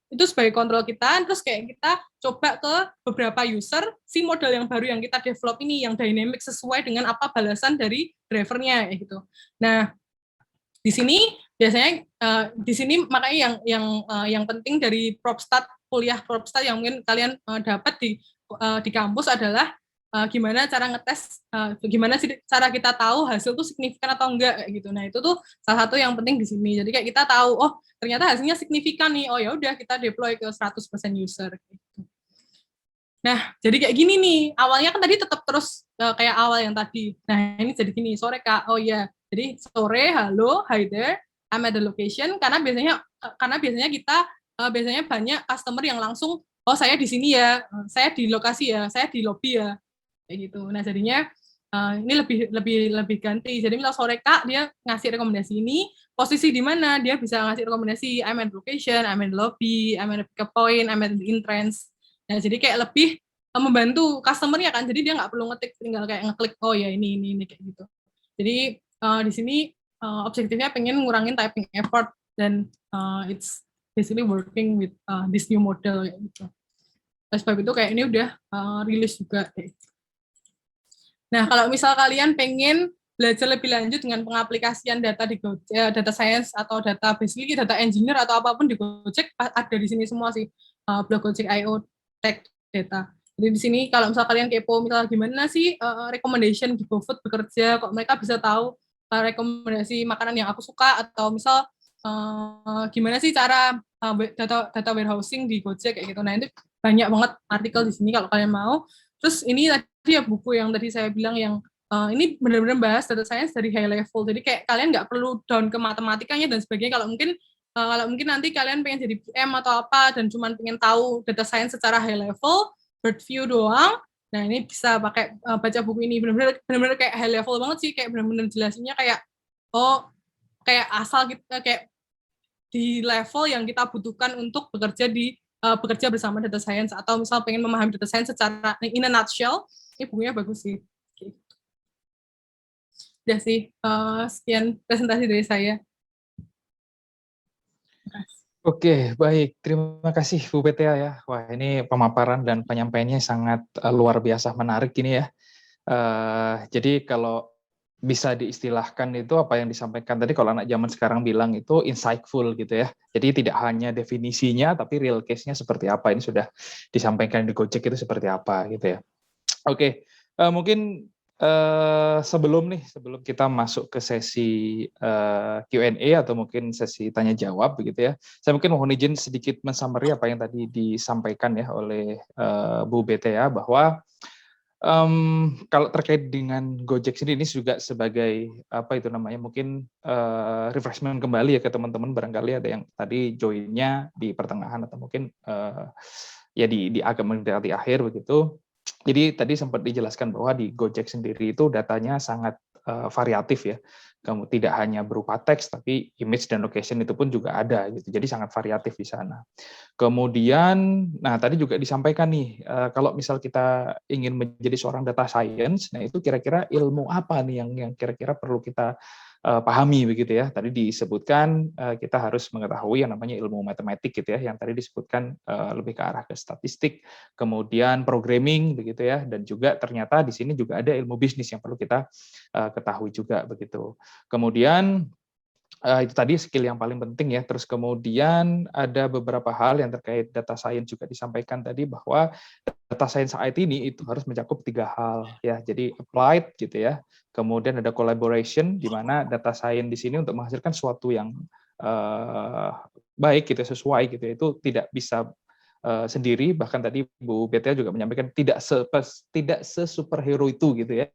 itu sebagai kontrol kita, terus kayak kita coba ke beberapa user, si model yang baru yang kita develop ini, yang dynamic sesuai dengan apa balasan dari drivernya, gitu. Nah, di sini biasanya di sini makanya yang penting dari PropStat, kuliah PropStat yang mungkin kalian dapat di kampus adalah gimana cara ngetes, gimana sih cara kita tahu hasil tuh signifikan atau enggak gitu. Nah, itu tuh salah satu yang penting di sini. Jadi kayak kita tahu, oh ternyata hasilnya signifikan nih. Oh ya udah kita deploy ke 100% user gitu. Nah, jadi kayak gini nih. Awalnya kan tadi tetap terus kayak awal yang tadi. Nah, ini jadi gini, sore Kak. Oh ya, jadi sore, halo, hi there, I'm at the location. Karena biasanya kita biasanya banyak customer yang langsung, oh saya di sini ya, saya di lokasi ya, saya di lobby ya, kayak gitu. Nah, jadinya ini lebih ganti. Jadi misal sore Kak, dia ngasih rekomendasi ini, posisi di mana dia bisa ngasih rekomendasi, I'm at the location, I'm at the lobby, I'm at the pick up point, I'm at the entrance. Nah, jadi kayak lebih membantu customer-nya kan, jadi dia nggak perlu ngetik, tinggal kayak ngeklik, oh ya ini kayak gitu. Jadi di sini objektifnya pengen ngurangin typing effort, dan it's basically working with this new model kayak gitu. Oleh sebab itu kayak ini udah rilis juga. Nah, kalau misal kalian pengen belajar lebih lanjut dengan pengaplikasian data di Gojek, data science atau data basically data engineer atau apapun di Gojek, ada di sini semua sih, blog Gojek.io tech data. Jadi di sini kalau misal kalian kepo misal gimana sih recommendation di GoFood bekerja, kok mereka bisa tahu rekomendasi makanan yang aku suka, atau misal gimana sih cara data warehousing di Gojek kayak gitu. Nah, itu banyak banget artikel di sini kalau kalian mau. Terus ini tadi ya buku yang tadi saya bilang yang ini benar-benar bahas data science dari high level. Jadi kayak kalian nggak perlu down ke matematikanya dan sebagainya. Kalau mungkin nanti kalian pengen jadi PM atau apa dan cuma pengen tahu data science secara high level, bird view doang, nah ini bisa pakai baca buku ini. Benar-benar kayak high level banget sih, kayak benar-benar jelasinnya kayak kayak asal kita kayak di level yang kita butuhkan untuk bekerja bersama data science, atau misal pengen memahami data science secara in a nutshell, ini bukunya bagus sih. Udah sih, sekian presentasi dari saya.
Oke, baik. Terima kasih Bu Petea ya. Wah, ini pemaparan dan penyampaiannya sangat luar biasa menarik ini ya. Jadi kalau bisa diistilahkan itu apa yang disampaikan tadi kalau anak zaman sekarang bilang itu insightful gitu ya. Jadi tidak hanya definisinya tapi real case-nya seperti apa, ini sudah disampaikan di Gojek itu seperti apa gitu ya. Oke, mungkin sebelum kita masuk ke sesi Q&A atau mungkin sesi tanya jawab begitu ya, saya mungkin mohon izin sedikit mensummary apa yang tadi disampaikan ya oleh Bu Betea bahwa kalau terkait dengan Gojek sendiri ini juga sebagai apa itu namanya mungkin refreshment kembali ya ke teman-teman, barangkali ada yang tadi join-nya di pertengahan atau mungkin ya di agak mendekati akhir begitu. Jadi tadi sempat dijelaskan bahwa di Gojek sendiri itu datanya sangat variatif ya. Kamu tidak hanya berupa teks, tapi image dan location itu pun juga ada gitu. Jadi sangat variatif di sana. Kemudian, nah tadi juga disampaikan nih, kalau misal kita ingin menjadi seorang data science, nah itu kira-kira ilmu apa nih yang kira-kira perlu kita pahami begitu ya. Tadi disebutkan kita harus mengetahui yang namanya ilmu matematik gitu ya, yang tadi disebutkan lebih ke arah ke statistik, kemudian programming begitu ya, dan juga ternyata di sini juga ada ilmu bisnis yang perlu kita ketahui juga begitu. Kemudian itu tadi skill yang paling penting ya. Terus kemudian ada beberapa hal yang terkait data science juga disampaikan tadi bahwa data science IT ini itu harus mencakup 3 hal ya. Jadi applied gitu ya. Kemudian ada collaboration di mana data science di sini untuk menghasilkan sesuatu yang baik gitu sesuai gitu ya, itu tidak bisa sendiri, bahkan tadi Bu Betel juga menyampaikan tidak sesuperhero itu gitu ya.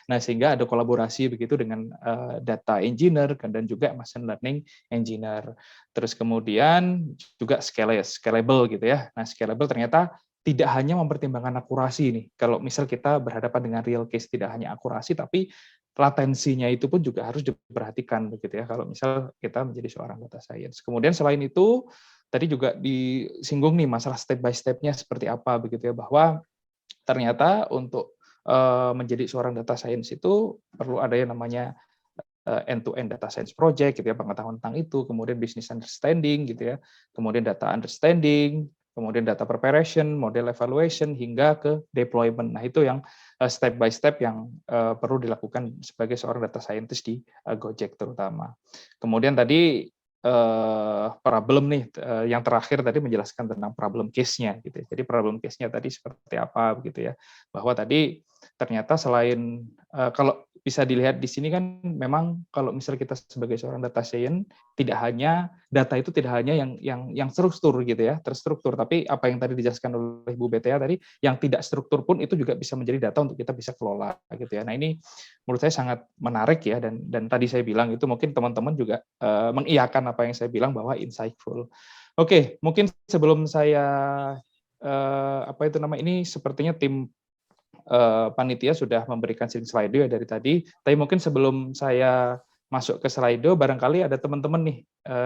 Nah, sehingga ada kolaborasi begitu dengan data engineer dan juga machine learning engineer. Terus kemudian juga scalable gitu ya. Nah, scalable ternyata tidak hanya mempertimbangkan akurasi nih. Kalau misal kita berhadapan dengan real case tidak hanya akurasi tapi latensinya itu pun juga harus diperhatikan begitu ya kalau misal kita menjadi seorang data science. Kemudian selain itu tadi juga disinggung nih masalah step by step-nya seperti apa begitu ya, bahwa ternyata untuk menjadi seorang data science itu perlu ada yang namanya end-to-end data science project gitu ya, pengetahuan tentang itu, kemudian business understanding gitu ya, kemudian data understanding, kemudian data preparation, model evaluation hingga ke deployment. Nah, itu yang step by step yang perlu dilakukan sebagai seorang data scientist di Gojek terutama. Kemudian tadi problem nih yang terakhir tadi menjelaskan tentang problem case-nya gitu. Jadi problem case-nya tadi seperti apa begitu ya. Bahwa tadi ternyata selain kalau bisa dilihat di sini kan memang kalau misalnya kita sebagai seorang data science tidak hanya data itu tidak hanya yang struktur gitu ya, terstruktur, tapi apa yang tadi dijelaskan oleh Bu Betea tadi yang tidak struktur pun itu juga bisa menjadi data untuk kita bisa kelola gitu ya. Nah, ini menurut saya sangat menarik ya, dan tadi saya bilang itu mungkin teman-teman juga mengiyakan apa yang saya bilang bahwa insightful. Oke, mungkin sebelum saya ini sepertinya tim panitia sudah memberikan slide ya dari tadi. Tapi mungkin sebelum saya masuk ke slide, barangkali ada teman-teman nih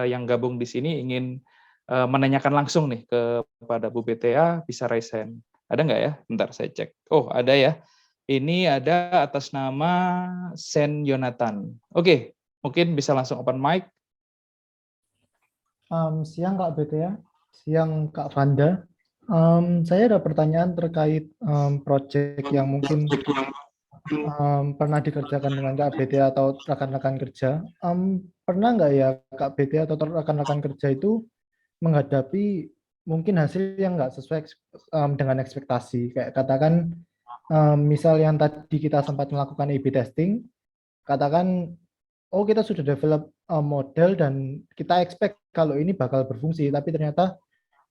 yang gabung di sini ingin menanyakan langsung nih kepada Bu Betea, bisa raise hand. Ada nggak ya? Bentar saya cek. Oh, ada ya. Ini ada atas nama Sen Yonatan. Oke, mungkin bisa langsung open mic.
Siang Kak Betea, siang Kak Vanda. Saya ada pertanyaan terkait proyek yang mungkin pernah dikerjakan dengan Kak Betea atau rekan-rekan kerja. Pernah nggak ya Kak Betea atau rekan-rekan kerja itu menghadapi mungkin hasil yang nggak sesuai dengan ekspektasi? Kayak katakan misal yang tadi kita sempat melakukan A/B testing, katakan oh kita sudah develop model dan kita expect kalau ini bakal berfungsi, tapi ternyata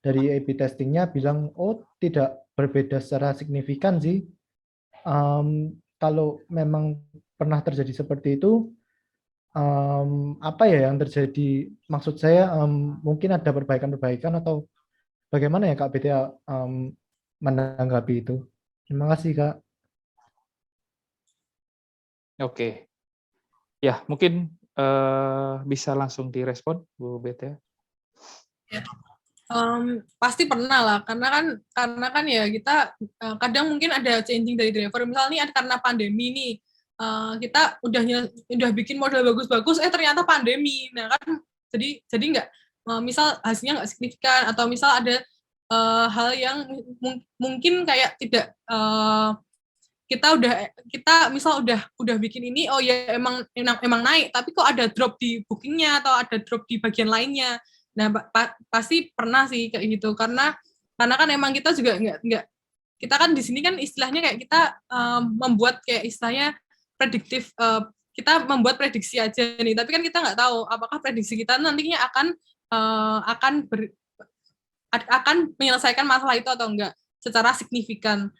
dari A/B testingnya bilang oh tidak berbeda secara signifikan sih. Kalau memang pernah terjadi seperti itu, apa ya yang terjadi? Maksud saya mungkin ada perbaikan-perbaikan atau bagaimana ya Kak Betea menanggapi itu? Terima kasih Kak.
Oke. Ya, mungkin bisa langsung direspon Bu Betea.
Ya. Pasti pernah lah, karena kan ya kita kadang mungkin ada changing dari driver, misalnya karena pandemi nih, kita udah bikin model bagus-bagus, ternyata pandemi, nah kan jadi nggak, misal hasilnya nggak signifikan, atau misal ada hal yang mungkin kayak tidak kita misal udah bikin ini, oh ya emang naik, tapi kok ada drop di bookingnya atau ada drop di bagian lainnya. Nah, pasti pernah sih kayak gitu, karena kan emang kita juga nggak kita kan di sini kan istilahnya kayak kita membuat kayak istilahnya prediktif, kita membuat prediksi aja nih, tapi kan kita nggak tahu apakah prediksi kita nantinya akan menyelesaikan masalah itu atau enggak secara signifikan.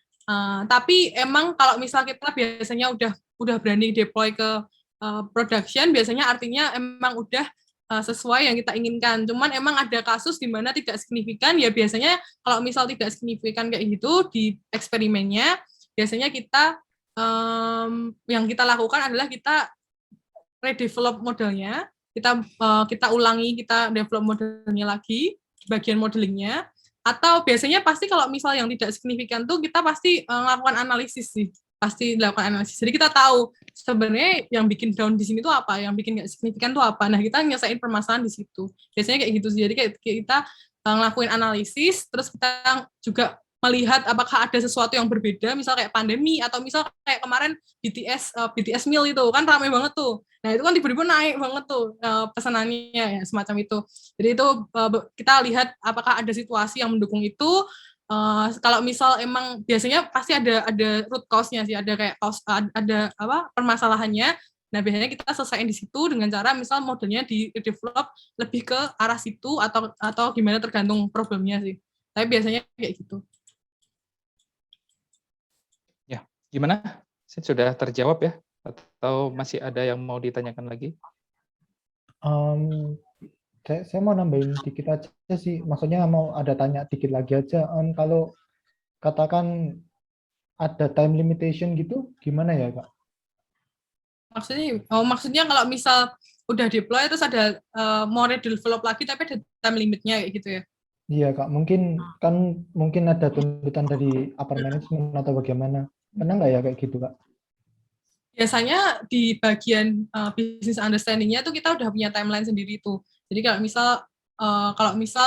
Tapi emang kalau misal kita biasanya udah berani deploy ke production, biasanya artinya emang udah sesuai yang kita inginkan. Cuman emang ada kasus di mana tidak signifikan, ya biasanya kalau misal tidak signifikan kayak gitu di eksperimennya, biasanya kita yang kita lakukan adalah kita redevelop modelnya, kita ulangi, kita develop modelnya lagi, bagian modelingnya, atau biasanya pasti kalau misal yang tidak signifikan tuh kita pasti melakukan analisis sih, pasti dilakukan analisis. Jadi kita tahu sebenarnya yang bikin down di sini tuh apa, yang bikin nggak signifikan tuh apa. Nah, kita nyelesain permasalahan di situ. Biasanya kayak gitu sih. Jadi kayak kita ngelakuin analisis, terus kita juga melihat apakah ada sesuatu yang berbeda, misal kayak pandemi, atau misal kayak kemarin BTS meal itu, kan ramai banget tuh. Nah, itu kan tiba-tiba naik banget tuh pesanannya, ya, semacam itu. Jadi itu kita lihat apakah ada situasi yang mendukung itu. Kalau misal emang biasanya pasti ada root cause-nya sih, ada kayak ada permasalahannya. Nah, biasanya kita selesaiin di situ dengan cara misal modelnya di-develop lebih ke arah situ atau gimana, tergantung problemnya sih. Tapi biasanya kayak gitu.
Ya, gimana? Sudah terjawab ya? Atau masih ada yang mau ditanyakan lagi?
Saya mau nambahin dikit aja sih, maksudnya mau ada tanya dikit lagi aja. Kalau katakan ada time limitation gitu, gimana ya Kak?
Maksudnya kalau misal udah deploy terus ada mau redevelop lagi tapi ada time limitnya kayak gitu ya?
Iya Kak, mungkin ada tuntutan dari upper management atau bagaimana. Pernah nggak ya kayak gitu Kak?
Biasanya di bagian business understanding-nya tuh kita udah punya timeline sendiri tuh. Jadi kalau misal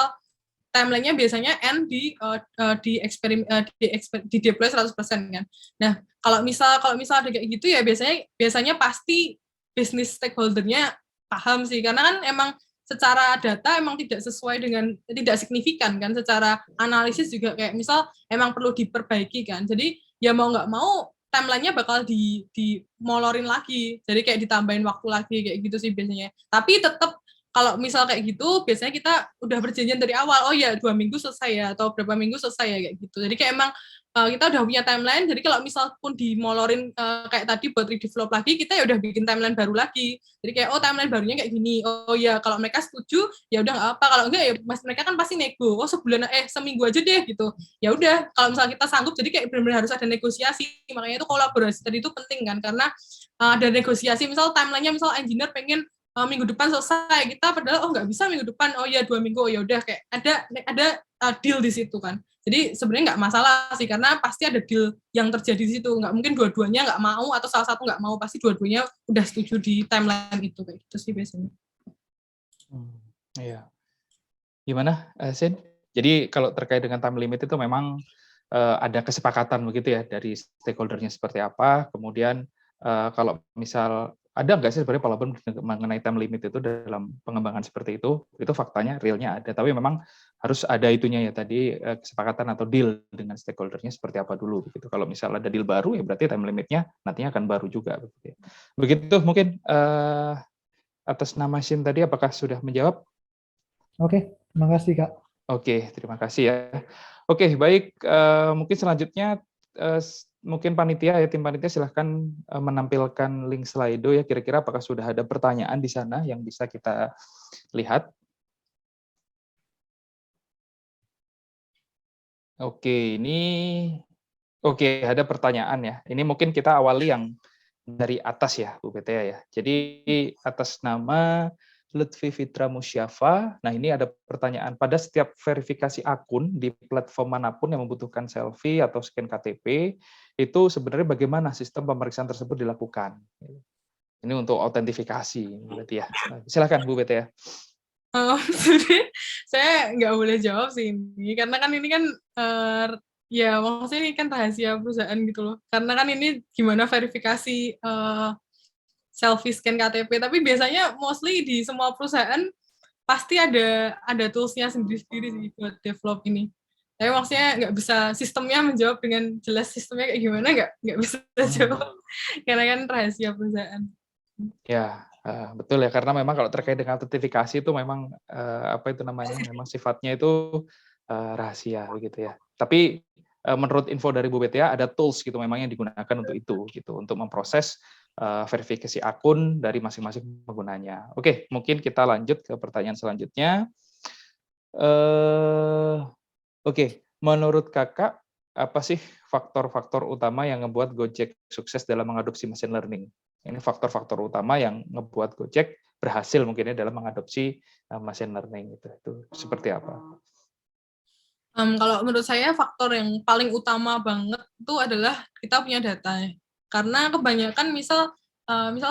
timeline-nya biasanya end di deploy 100% kan. Nah, kalau misal ada kayak gitu ya biasanya pasti business stakeholder-nya paham sih, karena kan emang secara data emang tidak signifikan kan, secara analisis juga kayak misal emang perlu diperbaiki kan. Jadi ya mau nggak mau timeline-nya bakal dimolorin lagi, jadi kayak ditambahin waktu lagi kayak gitu sih biasanya. Tapi tetap kalau misal kayak gitu, biasanya kita udah perjanjian dari awal, oh ya 2 minggu selesai ya, atau berapa minggu selesai ya, kayak gitu. Jadi kayak emang kita udah punya timeline, jadi kalau misal pun dimolorin kayak tadi buat redevelop lagi, kita ya udah bikin timeline baru lagi. Jadi kayak, oh timeline barunya kayak gini, oh ya kalau mereka setuju, ya udah nggak apa, kalau enggak ya mereka kan pasti nego, oh seminggu aja deh gitu. Ya udah, kalau misal kita sanggup, jadi kayak benar-benar harus ada negosiasi, makanya itu kolaborasi tadi itu penting kan, karena ada negosiasi, misal timeline-nya, misal engineer pengen minggu depan selesai, kita padahal oh nggak bisa minggu depan, oh ya 2 minggu, oh ya udah, kayak ada deal di situ kan. Jadi sebenarnya nggak masalah sih, karena pasti ada deal yang terjadi di situ, nggak mungkin dua-duanya nggak mau atau salah satu nggak mau, pasti dua-duanya udah setuju di timeline itu, kayak gitu sih biasanya.
Iya. Gimana, Sin? Jadi kalau terkait dengan time limit itu memang ada kesepakatan begitu ya dari stakeholder-nya seperti apa, kemudian kalau misal ada nggak sih sebenarnya problem mengenai time limit itu dalam pengembangan seperti itu faktanya, realnya ada, tapi memang harus ada itunya ya tadi, kesepakatan atau deal dengan stakeholder-nya seperti apa dulu begitu. Kalau misal ada deal baru ya berarti time limit-nya nantinya akan baru juga begitu. Begitu mungkin atas nama Sin tadi, apakah sudah menjawab?
Oke, terima kasih Kak.
Oke, terima kasih ya. Oke, baik, mungkin selanjutnya mungkin panitia ya, tim panitia silahkan menampilkan link Slido ya, kira-kira apakah sudah ada pertanyaan di sana yang bisa kita lihat. Oke, ada pertanyaan ya. Ini mungkin kita awali yang dari atas ya, Bu Betea ya. Jadi atas nama Lutfi Fitra Musyafa. Nah, ini ada pertanyaan. Pada setiap verifikasi akun di platform manapun yang membutuhkan selfie atau scan KTP, itu sebenarnya bagaimana sistem pemeriksaan tersebut dilakukan? Ini untuk autentifikasi, berarti ya. Silakan, Bu Bete ya.
Sebenarnya saya nggak boleh jawab sih ini, karena kan ini kan Ya, maksudnya ini kan rahasia perusahaan gitu loh. Karena kan ini gimana verifikasi selfie scan KTP, tapi biasanya mostly di semua perusahaan pasti ada tools-nya sendiri-sendiri sih buat develop ini. Tapi maksudnya nggak bisa sistemnya menjawab dengan jelas sistemnya kayak gimana, nggak bisa jawab. Karena kan rahasia perusahaan.
Ya, betul ya, karena memang kalau terkait dengan sertifikasi itu memang apa itu namanya, memang sifatnya itu rahasia begitu ya. Tapi menurut info dari Bu Betia ada tools gitu memang yang digunakan untuk itu gitu, untuk memproses verifikasi akun dari masing-masing penggunanya. Oke, mungkin kita lanjut ke pertanyaan selanjutnya. Oke, menurut Kakak apa sih faktor-faktor utama yang membuat Gojek sukses dalam mengadopsi machine learning? Ini faktor-faktor utama yang ngebuat Gojek berhasil mungkin ya dalam mengadopsi machine learning itu seperti apa?
Kalau menurut saya faktor yang paling utama banget itu adalah kita punya data. Karena kebanyakan misal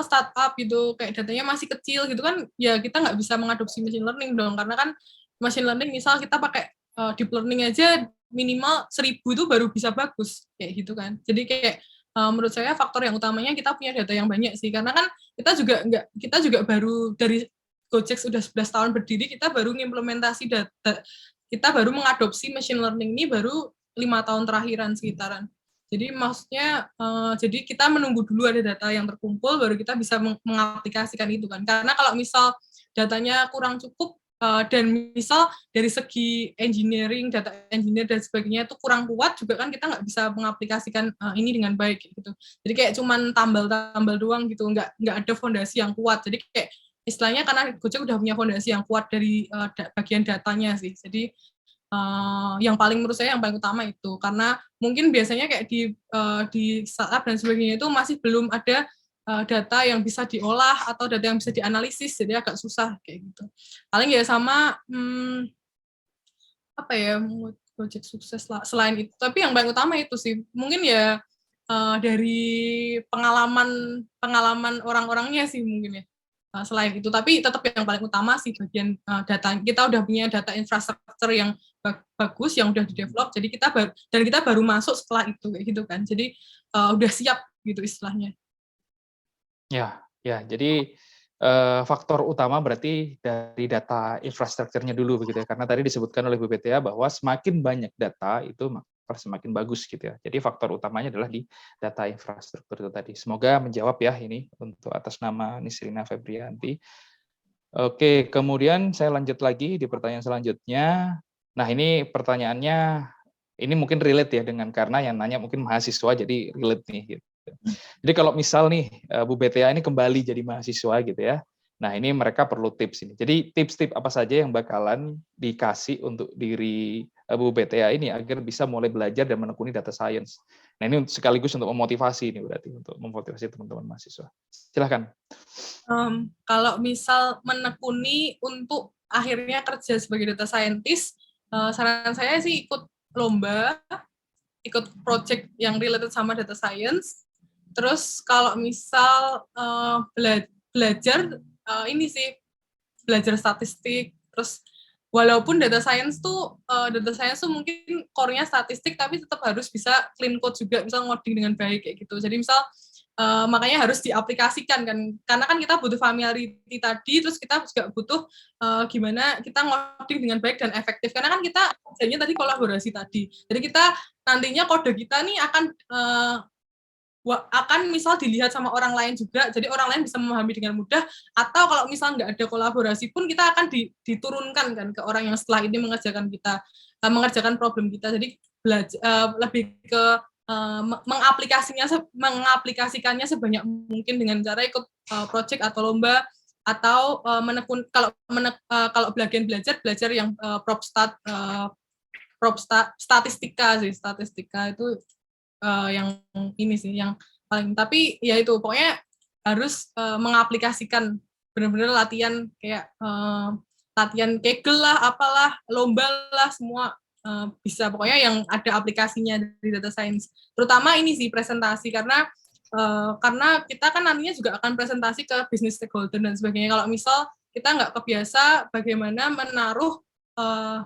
startup gitu kayak datanya masih kecil gitu kan, ya kita nggak bisa mengadopsi machine learning dong, karena kan machine learning misal kita pakai deep learning aja minimal 1000 itu baru bisa bagus kayak gitu kan. Jadi kayak menurut saya faktor yang utamanya kita punya data yang banyak sih, karena kan kita juga baru dari Gojek sudah 11 tahun berdiri, kita baru mengimplementasi data, kita baru mengadopsi machine learning ini baru 5 tahun terakhiran sekitaran. Jadi maksudnya, jadi kita menunggu dulu ada data yang terkumpul, baru kita bisa mengaplikasikan itu kan. Karena kalau misal datanya kurang cukup, dan misal dari segi engineering, data engineer dan sebagainya itu kurang kuat juga kan, kita nggak bisa mengaplikasikan ini dengan baik gitu. Jadi kayak cuman tambal-tambal doang gitu, nggak ada fondasi yang kuat. Jadi kayak istilahnya karena Gojek udah punya fondasi yang kuat dari bagian datanya sih. Jadi yang paling menurut saya yang paling utama itu, karena mungkin biasanya kayak di startup dan sebagainya itu masih belum ada data yang bisa diolah atau data yang bisa dianalisis, jadi agak susah kayak gitu. Paling ya sama apa ya, Gojek sukses lah selain itu, tapi yang paling utama itu sih mungkin ya dari pengalaman orang-orangnya sih mungkin ya. Selain itu, tapi tetap yang paling utama sih bagian data. Kita udah punya data infrastruktur yang bagus, yang udah di-develop, jadi kita baru masuk setelah itu kayak gitu kan. Jadi udah siap gitu istilahnya.
Ya, jadi faktor utama berarti dari data infrastrukturnya dulu begitu ya, karena tadi disebutkan oleh Bu Betia bahwa semakin banyak data itu maka semakin bagus gitu ya. Jadi faktor utamanya adalah di data infrastruktur itu tadi. Semoga menjawab ya ini untuk atas nama Nisrina Febrianti. Oke, kemudian saya lanjut lagi di pertanyaan selanjutnya. Nah, ini pertanyaannya ini mungkin relate ya dengan, karena yang nanya mungkin mahasiswa, jadi relate nih gitu. Jadi kalau misal nih Bu Betia ini kembali jadi mahasiswa gitu ya. Nah, ini mereka perlu tips ini. Jadi tips-tips apa saja yang bakalan dikasih untuk diri Bu Betia ini agar bisa mulai belajar dan menekuni data science. Nah, ini sekaligus untuk memotivasi ini berarti, untuk memotivasi teman-teman mahasiswa. Silahkan.
Kalau misal menekuni untuk akhirnya kerja sebagai data scientist, saran saya sih ikut lomba, ikut project yang related sama data science. Terus kalau misal belajar ini sih, belajar statistik. Terus walaupun data science tuh mungkin core-nya statistik, tapi tetap harus bisa clean code juga, misal ngoding dengan baik kayak gitu. Jadi misal makanya harus diaplikasikan kan, karena kan kita butuh familiarity tadi, terus kita juga butuh gimana kita ngoding dengan baik dan efektif, karena kan kita kerjanya tadi kolaborasi tadi. Jadi kita nantinya kode kita nih akan misal dilihat sama orang lain juga, jadi orang lain bisa memahami dengan mudah, atau kalau misal nggak ada kolaborasi pun kita akan diturunkan kan ke orang yang setelah ini mengerjakan problem kita. Jadi lebih ke mengaplikasikannya sebanyak mungkin dengan cara ikut project atau lomba, atau kalau bagian belajar yang statistika itu yang ini sih yang paling. Tapi ya itu pokoknya harus mengaplikasikan, benar-benar latihan kayak latihan Kaggle lah, apalah, lomba lah, semua bisa, pokoknya yang ada aplikasinya dari data science. Terutama ini sih presentasi, karena kita kan nantinya juga akan presentasi ke business stakeholder dan sebagainya. Kalau misal kita nggak kebiasa bagaimana menaruh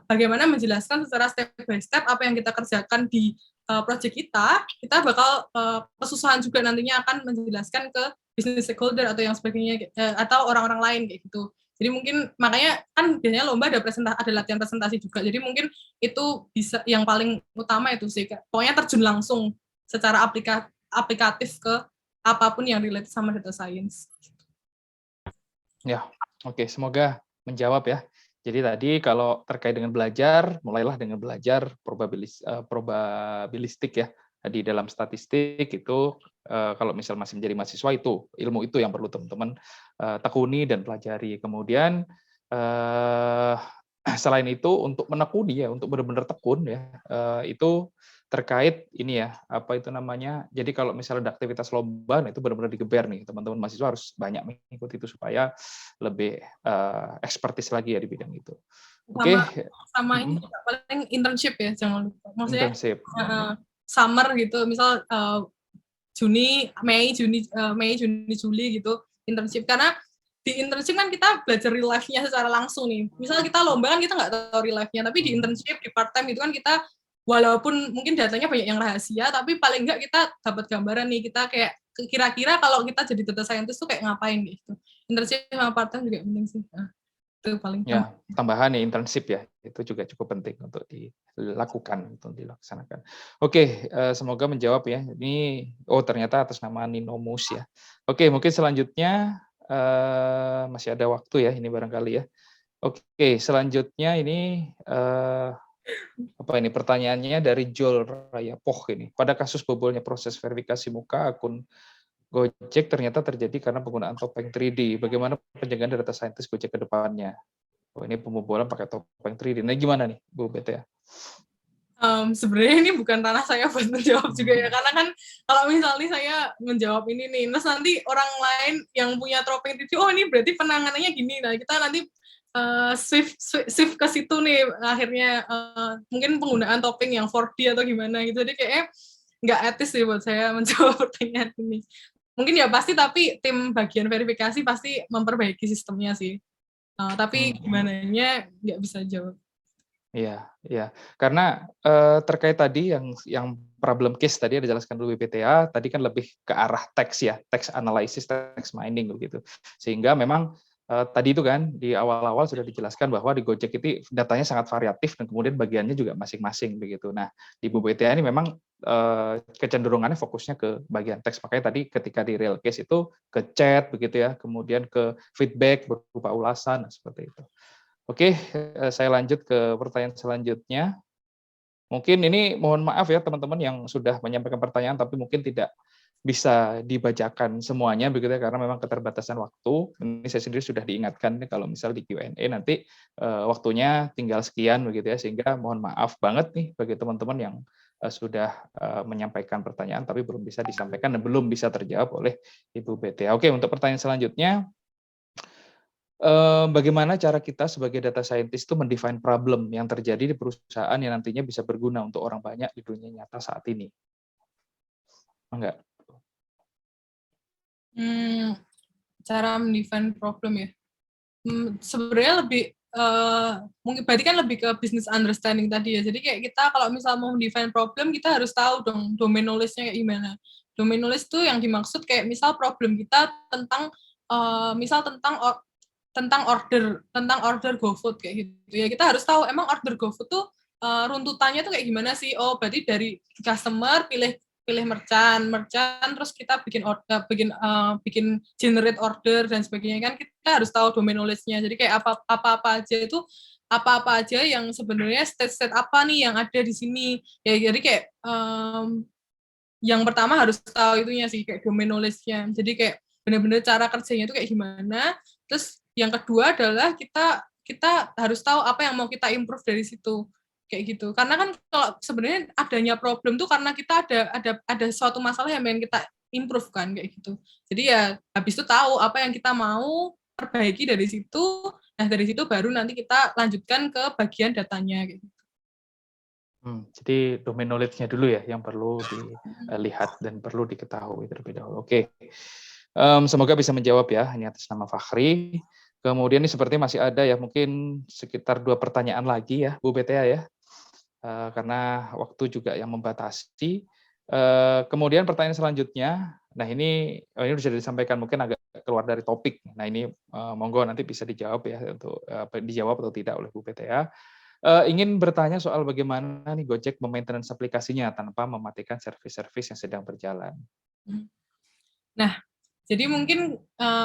bagaimana menjelaskan secara step by step apa yang kita kerjakan di project kita bakal kesusahan juga nantinya akan menjelaskan ke business stakeholder atau yang sebagainya, atau orang-orang lain kayak gitu. Jadi mungkin makanya kan biasanya lomba ada latihan presentasi juga. Jadi mungkin itu bisa yang paling utama itu sih, pokoknya terjun langsung secara aplikatif ke apapun yang relate sama data science.
Ya, oke, semoga menjawab ya. Jadi tadi kalau terkait dengan belajar, mulailah dengan belajar probabilistik ya. Di dalam statistik itu kalau misal masih menjadi mahasiswa itu ilmu itu yang perlu teman-teman tekuni dan pelajari. Kemudian selain itu untuk menekuni ya, untuk benar-benar tekun ya, itu terkait ini ya, apa itu namanya, jadi kalau misalnya ada aktivitas lomba, nah itu benar-benar digeber nih, teman-teman mahasiswa harus banyak mengikuti itu supaya lebih ekspertis lagi ya di bidang itu. Oke.
Sama ini paling internship ya, jangan lupa. Maksudnya
internship.
Summer gitu, misal Mei, Juni, Juli gitu, internship. Karena di internship kan kita belajar real life-nya secara langsung nih. Misal kita lomba kan kita nggak tahu real life-nya, tapi di internship, di part-time itu kan kita, walaupun mungkin datanya banyak yang rahasia, tapi paling nggak kita dapat gambaran nih, kita kayak kira-kira kalau kita jadi data scientist tuh kayak ngapain gitu. Internship sama part-time juga penting sih. Itu paling
ya, tambahan ya internship ya, itu juga cukup penting untuk dilakukan, untuk dilaksanakan. Oke, semoga menjawab ya. Ini ternyata atas nama Ninomus ya. Oke, mungkin selanjutnya masih ada waktu ya ini barangkali ya. Oke, selanjutnya ini apa ini pertanyaannya dari Joel Rayapoh ini. Pada kasus bobolnya proses verifikasi muka akun Gojek ternyata terjadi karena penggunaan topeng 3D. Bagaimana penjagaan data scientist Gojek ke depannya? Oh, ini pembobolan pakai topeng 3D. Nah, gimana nih, Bu BTA?
Sebenarnya ini bukan ranah saya buat menjawab juga ya, karena kan kalau misalnya saya menjawab ini nih, terus nanti orang lain yang punya topeng 3D, oh ini berarti penanganannya gini. Nah, kita nanti shift ke situ nih, akhirnya mungkin penggunaan topeng yang 4D atau gimana gitu. Jadi kayaknya nggak etis sih buat saya menjawab pertanyaan ini. Mungkin ya pasti, tapi tim bagian verifikasi pasti memperbaiki sistemnya sih. Tapi gimana-nya nggak bisa jawab.
Iya, iya. Karena terkait tadi yang problem case tadi yang dijelaskan dulu BPTA, tadi kan lebih ke arah teks ya, teks analysis, teks mining begitu. Sehingga memang tadi itu kan di awal-awal sudah dijelaskan bahwa di Gojek itu datanya sangat variatif dan kemudian bagiannya juga masing-masing begitu. Nah, di BPTA ini memang kecenderungannya fokusnya ke bagian teks. Makanya tadi ketika di real case itu ke chat begitu ya, kemudian ke feedback berupa ulasan seperti itu. Oke, saya lanjut ke pertanyaan selanjutnya. Mungkin ini mohon maaf ya teman-teman yang sudah menyampaikan pertanyaan tapi mungkin tidak bisa dibacakan semuanya begitu ya karena memang keterbatasan waktu. Ini saya sendiri sudah diingatkan kalau misal di Q&A nanti waktunya tinggal sekian begitu ya, sehingga mohon maaf banget nih bagi teman-teman yang sudah menyampaikan pertanyaan tapi belum bisa disampaikan dan belum bisa terjawab oleh Ibu BTA. Oke, untuk pertanyaan selanjutnya, bagaimana cara kita sebagai data scientist itu mendefine problem yang terjadi di perusahaan yang nantinya bisa berguna untuk orang banyak di dunia nyata saat ini? Enggak.
Cara mendefine problem ya. Sebenarnya lebih mungkin berarti kan lebih ke business understanding tadi ya. Jadi kayak kita kalau misal mau define problem, kita harus tahu dong domain knowledge-nya kayak gimana. Domain knowledge itu yang dimaksud kayak misal problem kita tentang tentang order GoFood kayak gitu ya, kita harus tahu emang order GoFood tuh runtutannya tuh kayak gimana sih. Oh berarti dari customer pilih merchant terus kita bikin generate order dan sebagainya kan, kita harus tahu domain knowledge-nya. Jadi kayak apa-apa aja yang sebenarnya state apa nih yang ada di sini ya. Jadi kayak yang pertama harus tahu itunya sih, kayak domain knowledge-nya. Jadi kayak benar-benar cara kerjanya itu kayak gimana. Terus yang kedua adalah kita harus tahu apa yang mau kita improve dari situ kayak gitu. Karena kan kalau sebenarnya adanya problem tuh karena kita ada suatu masalah yang pengen kita improve kan kayak gitu. Jadi ya habis itu tahu apa yang kita mau perbaiki dari situ. Nah dari situ baru nanti kita lanjutkan ke bagian datanya kayak gitu.
Jadi domain knowledge-nya dulu ya yang perlu dilihat dan perlu diketahui terlebih dahulu. Oke. Semoga bisa menjawab ya, ini atas nama Fakhri. Kemudian ini seperti masih ada ya, mungkin sekitar 2 pertanyaan lagi ya, Bu BTA ya, karena waktu juga yang membatasi. Kemudian pertanyaan selanjutnya, nah ini sudah disampaikan, mungkin agak keluar dari topik. Nah ini monggo nanti bisa dijawab ya, untuk dijawab atau tidak oleh Bu BTA. Ingin bertanya soal bagaimana nih Gojek memaintenance aplikasinya tanpa mematikan servis-servis yang sedang berjalan.
Nah, jadi mungkin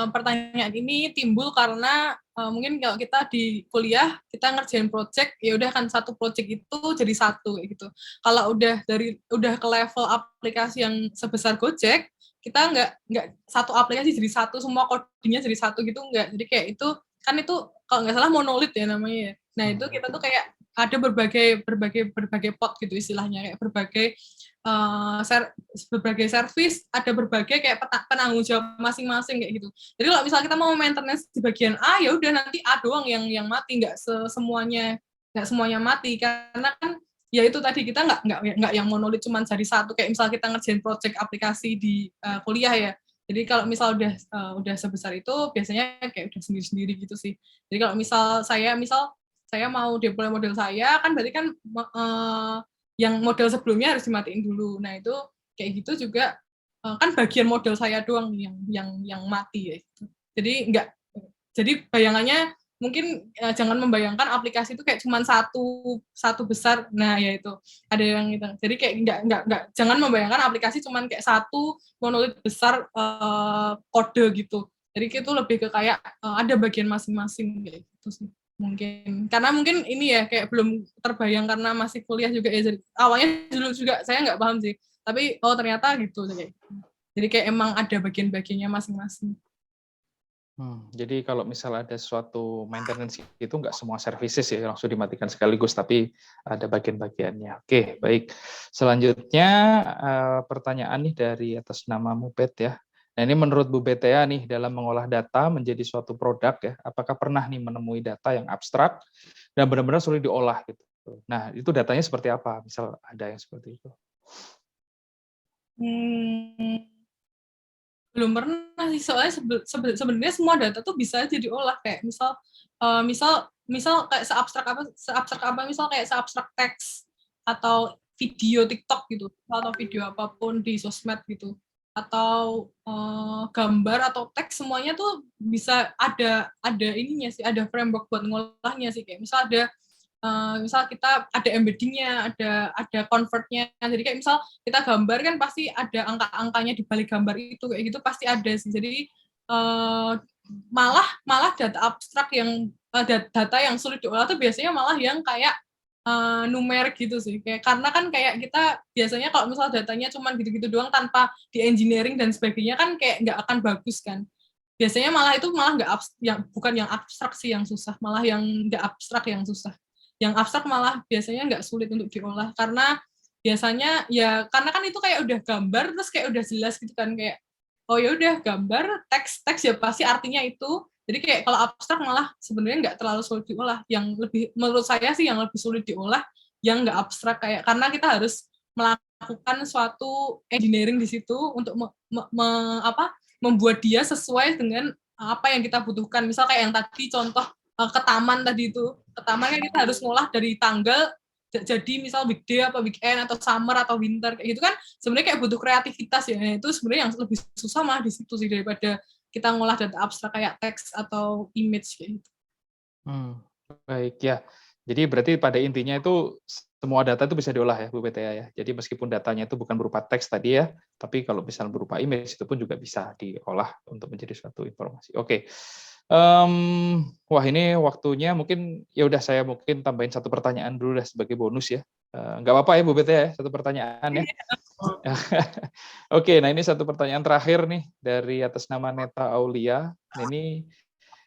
pertanyaan ini timbul karena mungkin kalau kita di kuliah kita ngerjain project, ya udah kan satu project itu jadi satu kayak gitu. Kalau udah ke level aplikasi yang sebesar Gojek, kita nggak satu aplikasi jadi satu, semua codingnya jadi satu gitu nggak. Jadi kayak itu kan itu kalau nggak salah monolit ya namanya. Nah itu kita tuh kayak ada berbagai pot gitu istilahnya, kayak berbagai service, ada berbagai kayak penanggung jawab masing-masing kayak gitu. Jadi kalau misalnya kita mau maintenance di bagian A, ya udah nanti A doang yang mati, nggak semuanya mati, karena kan ya itu tadi kita nggak yang monolit cuma jadi satu, kayak misalnya kita ngerjain project aplikasi di kuliah ya. Jadi kalau misal udah sebesar itu biasanya kayak udah sendiri-sendiri gitu sih. Jadi kalau misal saya mau deploy model saya, kan berarti kan yang model sebelumnya harus dimatiin dulu. Nah itu kayak gitu juga kan bagian model saya doang yang mati ya. Jadi bayangannya mungkin jangan membayangkan aplikasi itu kayak cuma satu besar. Nah ya itu ada yang itu. Jadi kayak nggak jangan membayangkan aplikasi cuma kayak satu monolit besar kode gitu. Jadi itu lebih ke kayak ada bagian masing-masing kayak gitu sih. Mungkin ini ya kayak belum terbayang karena masih kuliah juga ya, jadi awalnya dulu juga saya nggak paham sih, tapi ternyata gitu, jadi kayak emang ada bagian-bagiannya masing-masing.
Jadi kalau misal ada suatu maintenance itu nggak semua services ya langsung dimatikan sekaligus, tapi ada bagian-bagiannya. Oke, baik. Selanjutnya pertanyaan nih dari atas nama Mupet ya. Nah ini menurut Bu BTA nih dalam mengolah data menjadi suatu produk ya, apakah pernah nih menemui data yang abstrak dan benar-benar sulit diolah gitu? Nah itu datanya seperti apa? Misal ada yang seperti itu?
Belum pernah sih, soalnya sebenarnya semua data tuh bisa aja diolah, kayak misal kayak seabstrak apa misal kayak seabstrak teks atau video TikTok gitu, atau video apapun di sosmed gitu, atau gambar atau teks, semuanya tuh bisa ada ininya sih, ada framework buat ngolahnya sih, kayak misal kita ada embeddingnya, ada convertnya. Jadi kayak misal kita gambar kan pasti ada angka-angkanya di balik gambar itu, kayak gitu pasti ada sih. Jadi malah data abstrak data yang sulit diolah tuh biasanya malah yang kayak numerik gitu sih. Karena kan kayak kita biasanya kalau misal datanya cuma gitu-gitu doang tanpa di engineering dan sebagainya kan kayak nggak akan bagus kan. Biasanya malah bukan yang abstrak sih yang susah, malah yang nggak abstrak yang susah. Yang abstrak malah biasanya nggak sulit untuk diolah, karena biasanya ya karena kan itu kayak udah gambar terus kayak udah jelas gitu kan, kayak oh ya udah gambar teks ya pasti artinya itu. Jadi kayak kalau abstrak malah sebenarnya nggak terlalu sulit diolah. Yang lebih menurut saya sih yang lebih sulit diolah yang nggak abstrak, kayak karena kita harus melakukan suatu engineering di situ untuk membuat dia sesuai dengan apa yang kita butuhkan. Misal kayak yang tadi contoh ke taman tadi itu, ke taman kan kita harus ngolah dari tanggal jadi misal weekday apa weekend atau summer atau winter kayak gitu kan, sebenarnya kayak butuh kreativitas ya. Itu sebenarnya yang lebih susah mah di situ sih daripada kita ngolah data abstrak kayak teks atau image kayak gitu.
Baik ya. Jadi berarti pada intinya itu semua data itu bisa diolah ya Bu BTA ya. Jadi meskipun datanya itu bukan berupa teks tadi ya, tapi kalau misalnya berupa image itu pun juga bisa diolah untuk menjadi suatu informasi. Oke. Wah ini waktunya mungkin ya udah saya mungkin tambahin satu pertanyaan dulu deh sebagai bonus ya. Nggak apa-apa ya Bu BTA ya, satu pertanyaan ya. Oke, nah ini satu pertanyaan terakhir nih dari atas nama Neta Aulia. Ini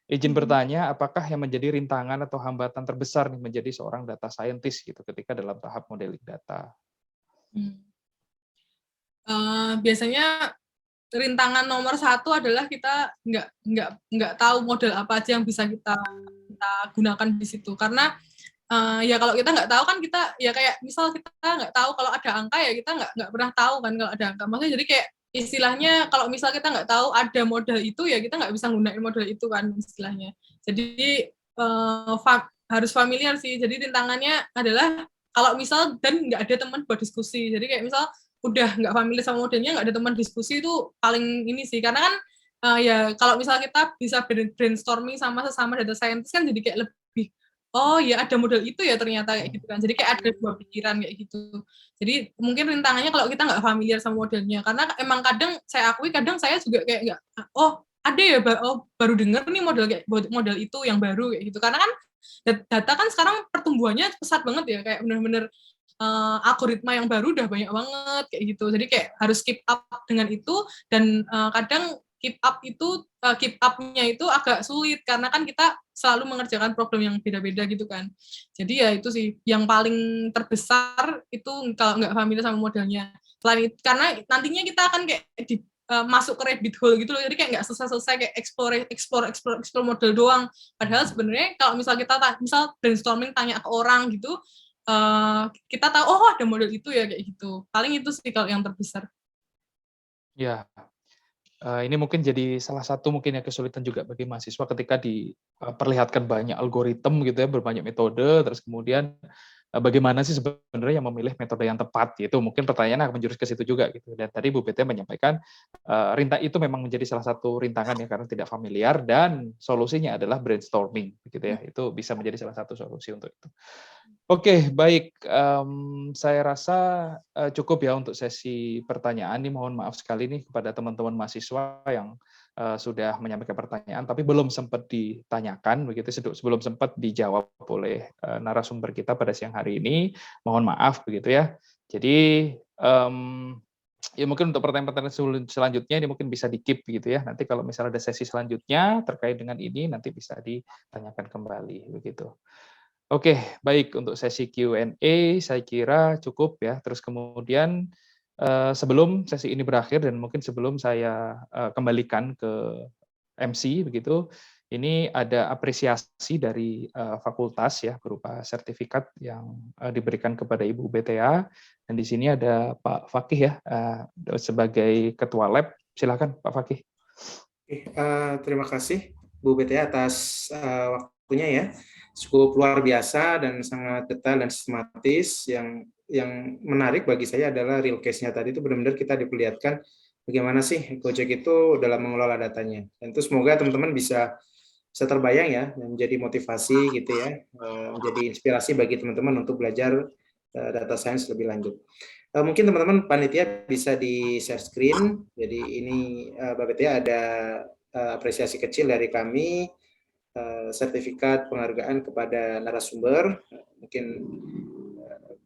izin bertanya, apakah yang menjadi rintangan atau hambatan terbesar nih menjadi seorang data scientist gitu ketika dalam tahap modeling data?
Biasanya rintangan nomor satu adalah kita nggak tahu model apa aja yang bisa kita gunakan di situ, karena ya kalau kita nggak tahu kan kita ya kayak misal kita nggak tahu kalau ada angka ya kita nggak pernah tahu kan kalau ada angka, maksudnya jadi kayak istilahnya kalau misal kita nggak tahu ada model itu ya kita nggak bisa gunain model itu kan istilahnya. Jadi harus familiar sih. Jadi rintangannya adalah kalau misal dan nggak ada teman buat diskusi. Jadi kayak misal udah nggak familiar sama modelnya, nggak ada teman diskusi itu paling ini sih. Karena kan ya kalau misal kita bisa brainstorming sama sesama data scientist kan jadi kayak lebih oh ya ada model itu ya ternyata kayak gitu kan. Jadi kayak ada dua pikiran kayak gitu. Jadi mungkin rintangannya kalau kita nggak familiar sama modelnya. Karena emang kadang saya akui kadang saya juga kayak nggak oh ada ya baru dengar nih model itu yang baru kayak gitu. Karena kan data kan sekarang pertumbuhannya pesat banget ya, kayak benar-benar algoritma yang baru udah banyak banget kayak gitu. Jadi kayak harus keep up dengan itu dan kadang keep up-nya itu agak sulit karena kan kita selalu mengerjakan problem yang beda-beda gitu kan. Jadi ya itu sih yang paling terbesar itu kalau nggak familiar sama modelnya. Selain itu, karena nantinya kita akan kayak masuk ke rabbit hole gitu loh. Jadi kayak nggak selesai kayak explore model doang. Padahal sebenarnya kalau misal kita misal brainstorming tanya ke orang gitu, kita tahu oh ada model itu ya kayak gitu. Paling itu sih kalau yang terbesar.
Ya, ini mungkin jadi salah satu mungkin yang kesulitan juga bagi mahasiswa ketika diperlihatkan banyak algoritma gitu ya, berbanyak metode, terus kemudian bagaimana sih sebenarnya yang memilih metode yang tepat gitu. Mungkin pertanyaannya akan menjurus ke situ juga gitu. Dan tadi Bu BT menyampaikan itu memang menjadi salah satu rintangan ya karena tidak familiar dan solusinya adalah brainstorming gitu ya. Itu bisa menjadi salah satu solusi untuk itu. Oke, baik. Saya rasa cukup ya untuk sesi pertanyaan. Ini mohon maaf sekali nih kepada teman-teman mahasiswa yang sudah menyampaikan pertanyaan, tapi belum sempat ditanyakan, begitu sebelum sempat dijawab oleh narasumber kita pada siang hari ini. Mohon maaf begitu ya. Jadi ya mungkin untuk pertanyaan-pertanyaan selanjutnya ini mungkin bisa di-keep gitu ya. Nanti kalau misalnya ada sesi selanjutnya terkait dengan ini nanti bisa ditanyakan kembali begitu. Oke, baik untuk sesi Q&A saya kira cukup ya. Terus kemudian sebelum sesi ini berakhir dan mungkin sebelum saya kembalikan ke MC begitu, ini ada apresiasi dari fakultas ya berupa sertifikat yang diberikan kepada Ibu BTA dan di sini ada Pak Fakih ya sebagai ketua lab. Silakan Pak Fakih.
Terima kasih Bu BTA atas waktunya ya. Cukup luar biasa dan sangat detail dan sistematis. Yang menarik bagi saya adalah real case-nya tadi itu benar-benar kita diperlihatkan bagaimana sih Gojek itu dalam mengelola datanya. Dan itu semoga teman-teman bisa terbayang ya, menjadi motivasi gitu ya, menjadi inspirasi bagi teman-teman untuk belajar data science lebih lanjut. Mungkin teman-teman panitia bisa di share screen. Jadi ini BPTA ada apresiasi kecil dari kami, sertifikat penghargaan kepada narasumber. Mungkin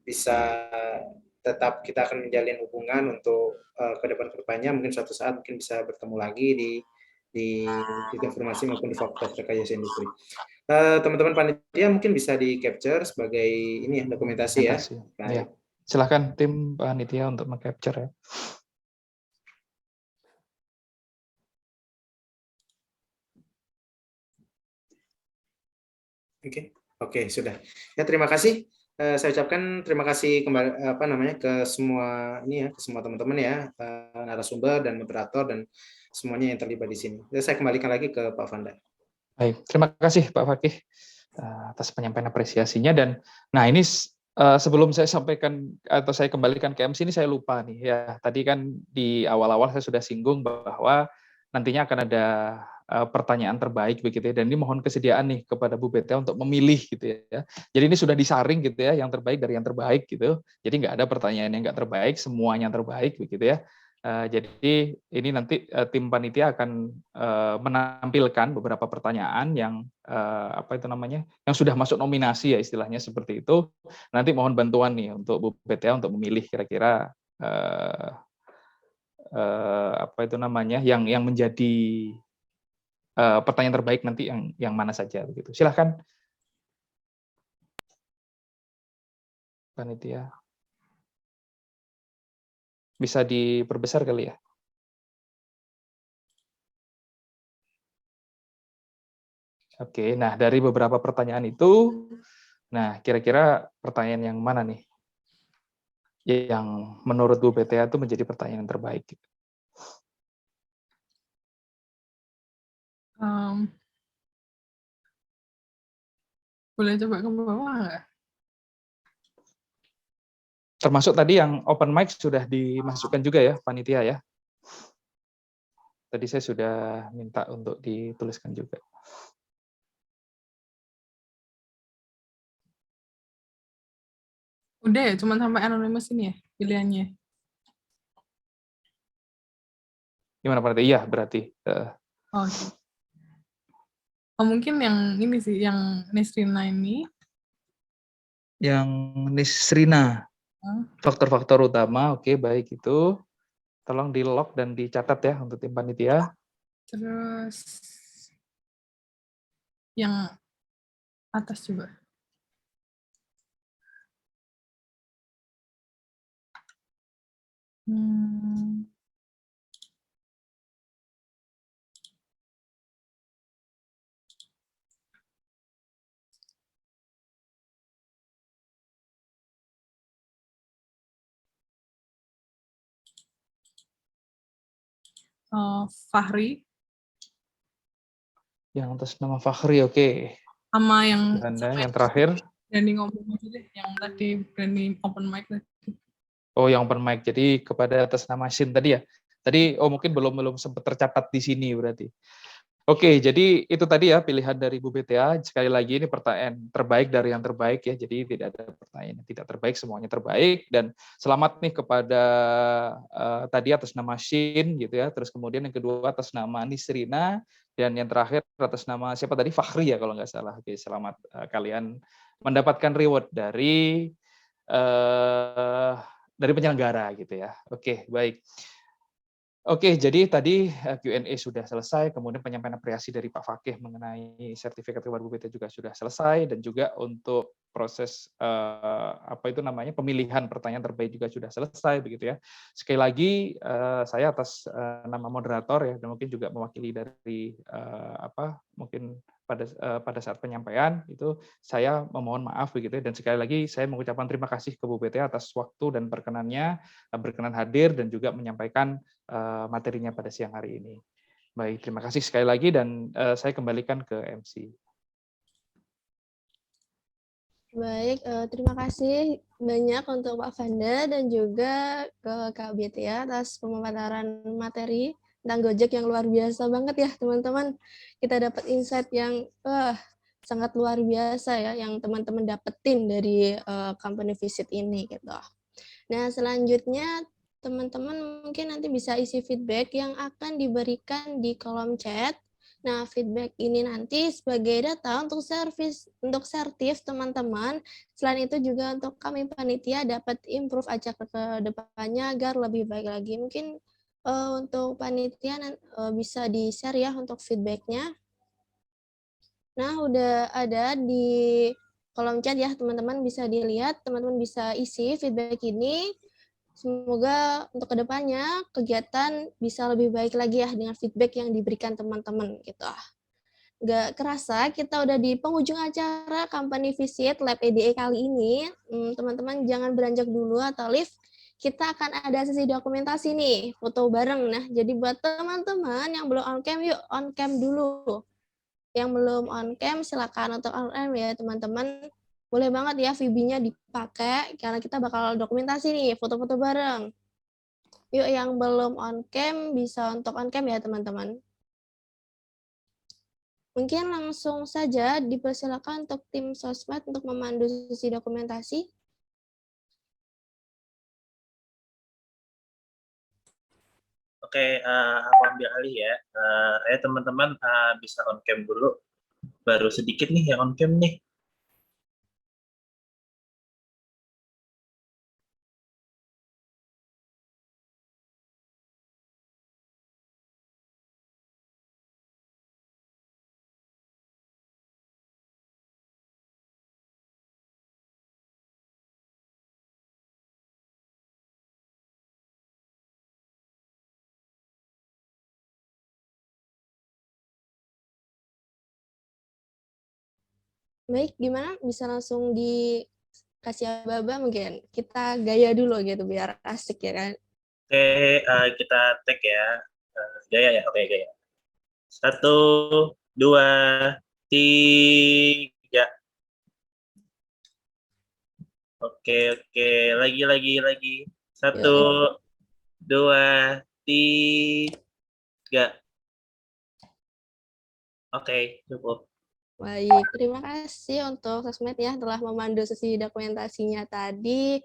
bisa tetap kita akan menjalin hubungan untuk ke depannya. Mungkin suatu saat mungkin bisa bertemu lagi di informasi maupun di fakultas rekayasa industri. Teman-teman panitia mungkin bisa di capture sebagai ini ya dokumentasi ya.
Ya. Silakan tim panitia untuk meng-capture ya.
Oke, sudah. Ya, terima kasih. Saya ucapkan terima kasih kembali ke semua ini ya, ke semua teman-teman ya, narasumber dan moderator dan semuanya yang terlibat di sini. Saya kembalikan lagi ke Pak Vanda.
Baik, terima kasih Pak Fakih atas penyampaian apresiasinya dan nah ini sebelum saya sampaikan atau saya kembalikan ke MC ini saya lupa nih ya. Tadi kan di awal-awal saya sudah singgung bahwa nantinya akan ada pertanyaan terbaik begitu ya. Dan ini mohon kesediaan nih kepada Bu BTA untuk memilih gitu ya. Jadi ini sudah disaring gitu ya, yang terbaik dari yang terbaik gitu. Jadi nggak ada pertanyaan yang nggak terbaik, semuanya terbaik begitu ya. Jadi ini nanti tim panitia akan menampilkan beberapa pertanyaan yang yang sudah masuk nominasi ya istilahnya seperti itu. Nanti mohon bantuan nih untuk Bu BTA untuk memilih kira-kira yang menjadi pertanyaan terbaik nanti yang mana saja begitu. Silahkan panitia. Bisa diperbesar kali ya. Oke, nah dari beberapa pertanyaan itu, nah kira-kira pertanyaan yang mana nih? Yang menurut Bu BTA itu menjadi pertanyaan yang terbaik.
Boleh coba ke bawah nggak?
Termasuk tadi yang open mic sudah dimasukkan juga ya, panitia ya. Tadi saya sudah minta untuk dituliskan juga.
Udah ya, cuma sampai anonymous ini ya pilihannya.
Gimana Pak? Iya berarti.
Oke. Oh, mungkin yang ini sih, yang Nisrina ini.
Yang Nisrina, faktor-faktor utama, oke baik itu. Tolong di-lock dan dicatat ya untuk tim panitia.
Terus yang atas juga. Fahri.
Yang atas nama Fakhri, oke.
Sama yang
Anda yang terakhir.
berani ngomong aja deh, yang tadi berani open mic tadi.
Oh, yang open mic. Jadi kepada atas nama Shin tadi ya. Tadi mungkin belum sempat tercatat di sini berarti. Oke, jadi itu tadi ya pilihan dari Bu BTA. Sekali lagi ini pertanyaan terbaik dari yang terbaik ya. Jadi tidak ada pertanyaan yang tidak terbaik, semuanya terbaik. Dan selamat nih kepada tadi atas nama Shin gitu ya. Terus kemudian yang kedua atas nama Nisrina. Dan yang terakhir atas nama siapa tadi? Fakhri ya kalau nggak salah. Oke, selamat kalian mendapatkan reward dari penyelenggara gitu ya. Oke, baik. Oke, jadi tadi Q&A sudah selesai, kemudian penyampaian apresiasi dari Pak Fakih mengenai sertifikat reward BPT juga sudah selesai, dan juga untuk proses pemilihan pertanyaan terbaik juga sudah selesai begitu ya. Sekali lagi saya atas nama moderator ya, dan mungkin juga mewakili dari mungkin pada saat penyampaian itu saya memohon maaf begitu ya, dan sekali lagi saya mengucapkan terima kasih ke Bu BT atas waktu dan berkenan hadir dan juga menyampaikan materinya pada siang hari ini. Baik, terima kasih sekali lagi dan saya kembalikan ke MC.
Baik, terima kasih banyak untuk Pak Vanda dan juga ke Kak BT ya atas pemaparan materi tentang Gojek yang luar biasa banget ya teman-teman. Kita dapat insight yang sangat luar biasa ya yang teman-teman dapetin dari company visit ini gitu. Nah, selanjutnya teman-teman mungkin nanti bisa isi feedback yang akan diberikan di kolom chat. Nah, feedback ini nanti sebagai data untuk sertif teman-teman. Selain itu juga untuk kami panitia dapat improve aja ke depannya agar lebih baik lagi. Mungkin untuk panitia bisa di-share ya untuk feedbacknya. Nah, udah ada di kolom chat ya, teman-teman bisa dilihat, teman-teman bisa isi feedback ini. Semoga untuk kedepannya kegiatan bisa lebih baik lagi ya dengan feedback yang diberikan teman-teman gitu. Gak kerasa kita udah di penghujung acara company visit Lab EDE kali ini. Teman-teman jangan beranjak dulu atau lift. Kita akan ada sesi dokumentasi nih, foto bareng. Nah, jadi buat teman-teman yang belum on cam, yuk on cam dulu. Yang belum on cam silakan untuk on cam ya teman-teman. Boleh banget ya VB-nya dipakai karena kita bakal dokumentasi nih foto-foto bareng. Yuk yang belum on cam bisa untuk on cam ya teman-teman. Mungkin langsung saja dipersilakan untuk tim sosmed untuk memandu sesi dokumentasi.
Oke, aku ambil alih ya. Teman-teman bisa on cam dulu. Baru sedikit nih yang on cam nih.
Baik, gimana? Bisa langsung dikasih aba-aba mungkin? Kita gaya dulu gitu biar asik ya kan?
Oke, kita tag ya. Gaya ya, oke gaya. 1, 2, 3. Oke. Lagi. 1, 2, 3. Oke, cukup.
Baik, terima kasih untuk sosmed ya telah memandu sesi dokumentasinya tadi.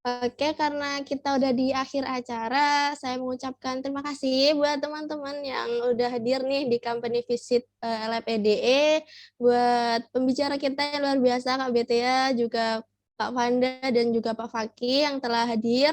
Oke, karena kita udah di akhir acara, saya mengucapkan terima kasih buat teman-teman yang udah hadir nih di company visit LPDE, buat pembicara kita yang luar biasa Kak Betea, juga Pak Fanda dan juga Pak Fakih yang telah hadir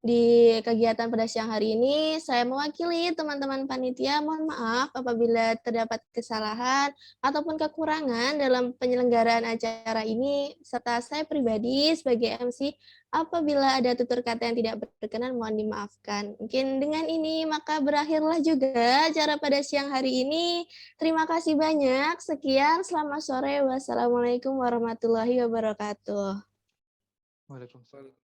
di kegiatan pada siang hari ini. Saya mewakili teman-teman panitia, mohon maaf apabila terdapat kesalahan ataupun kekurangan dalam penyelenggaraan acara ini, serta saya pribadi sebagai MC, apabila ada tutur kata yang tidak berkenan, mohon dimaafkan. Mungkin dengan ini maka berakhirlah juga acara pada siang hari ini. Terima kasih banyak. Sekian, selamat sore. Wassalamualaikum warahmatullahi wabarakatuh.
Waalaikumsalam.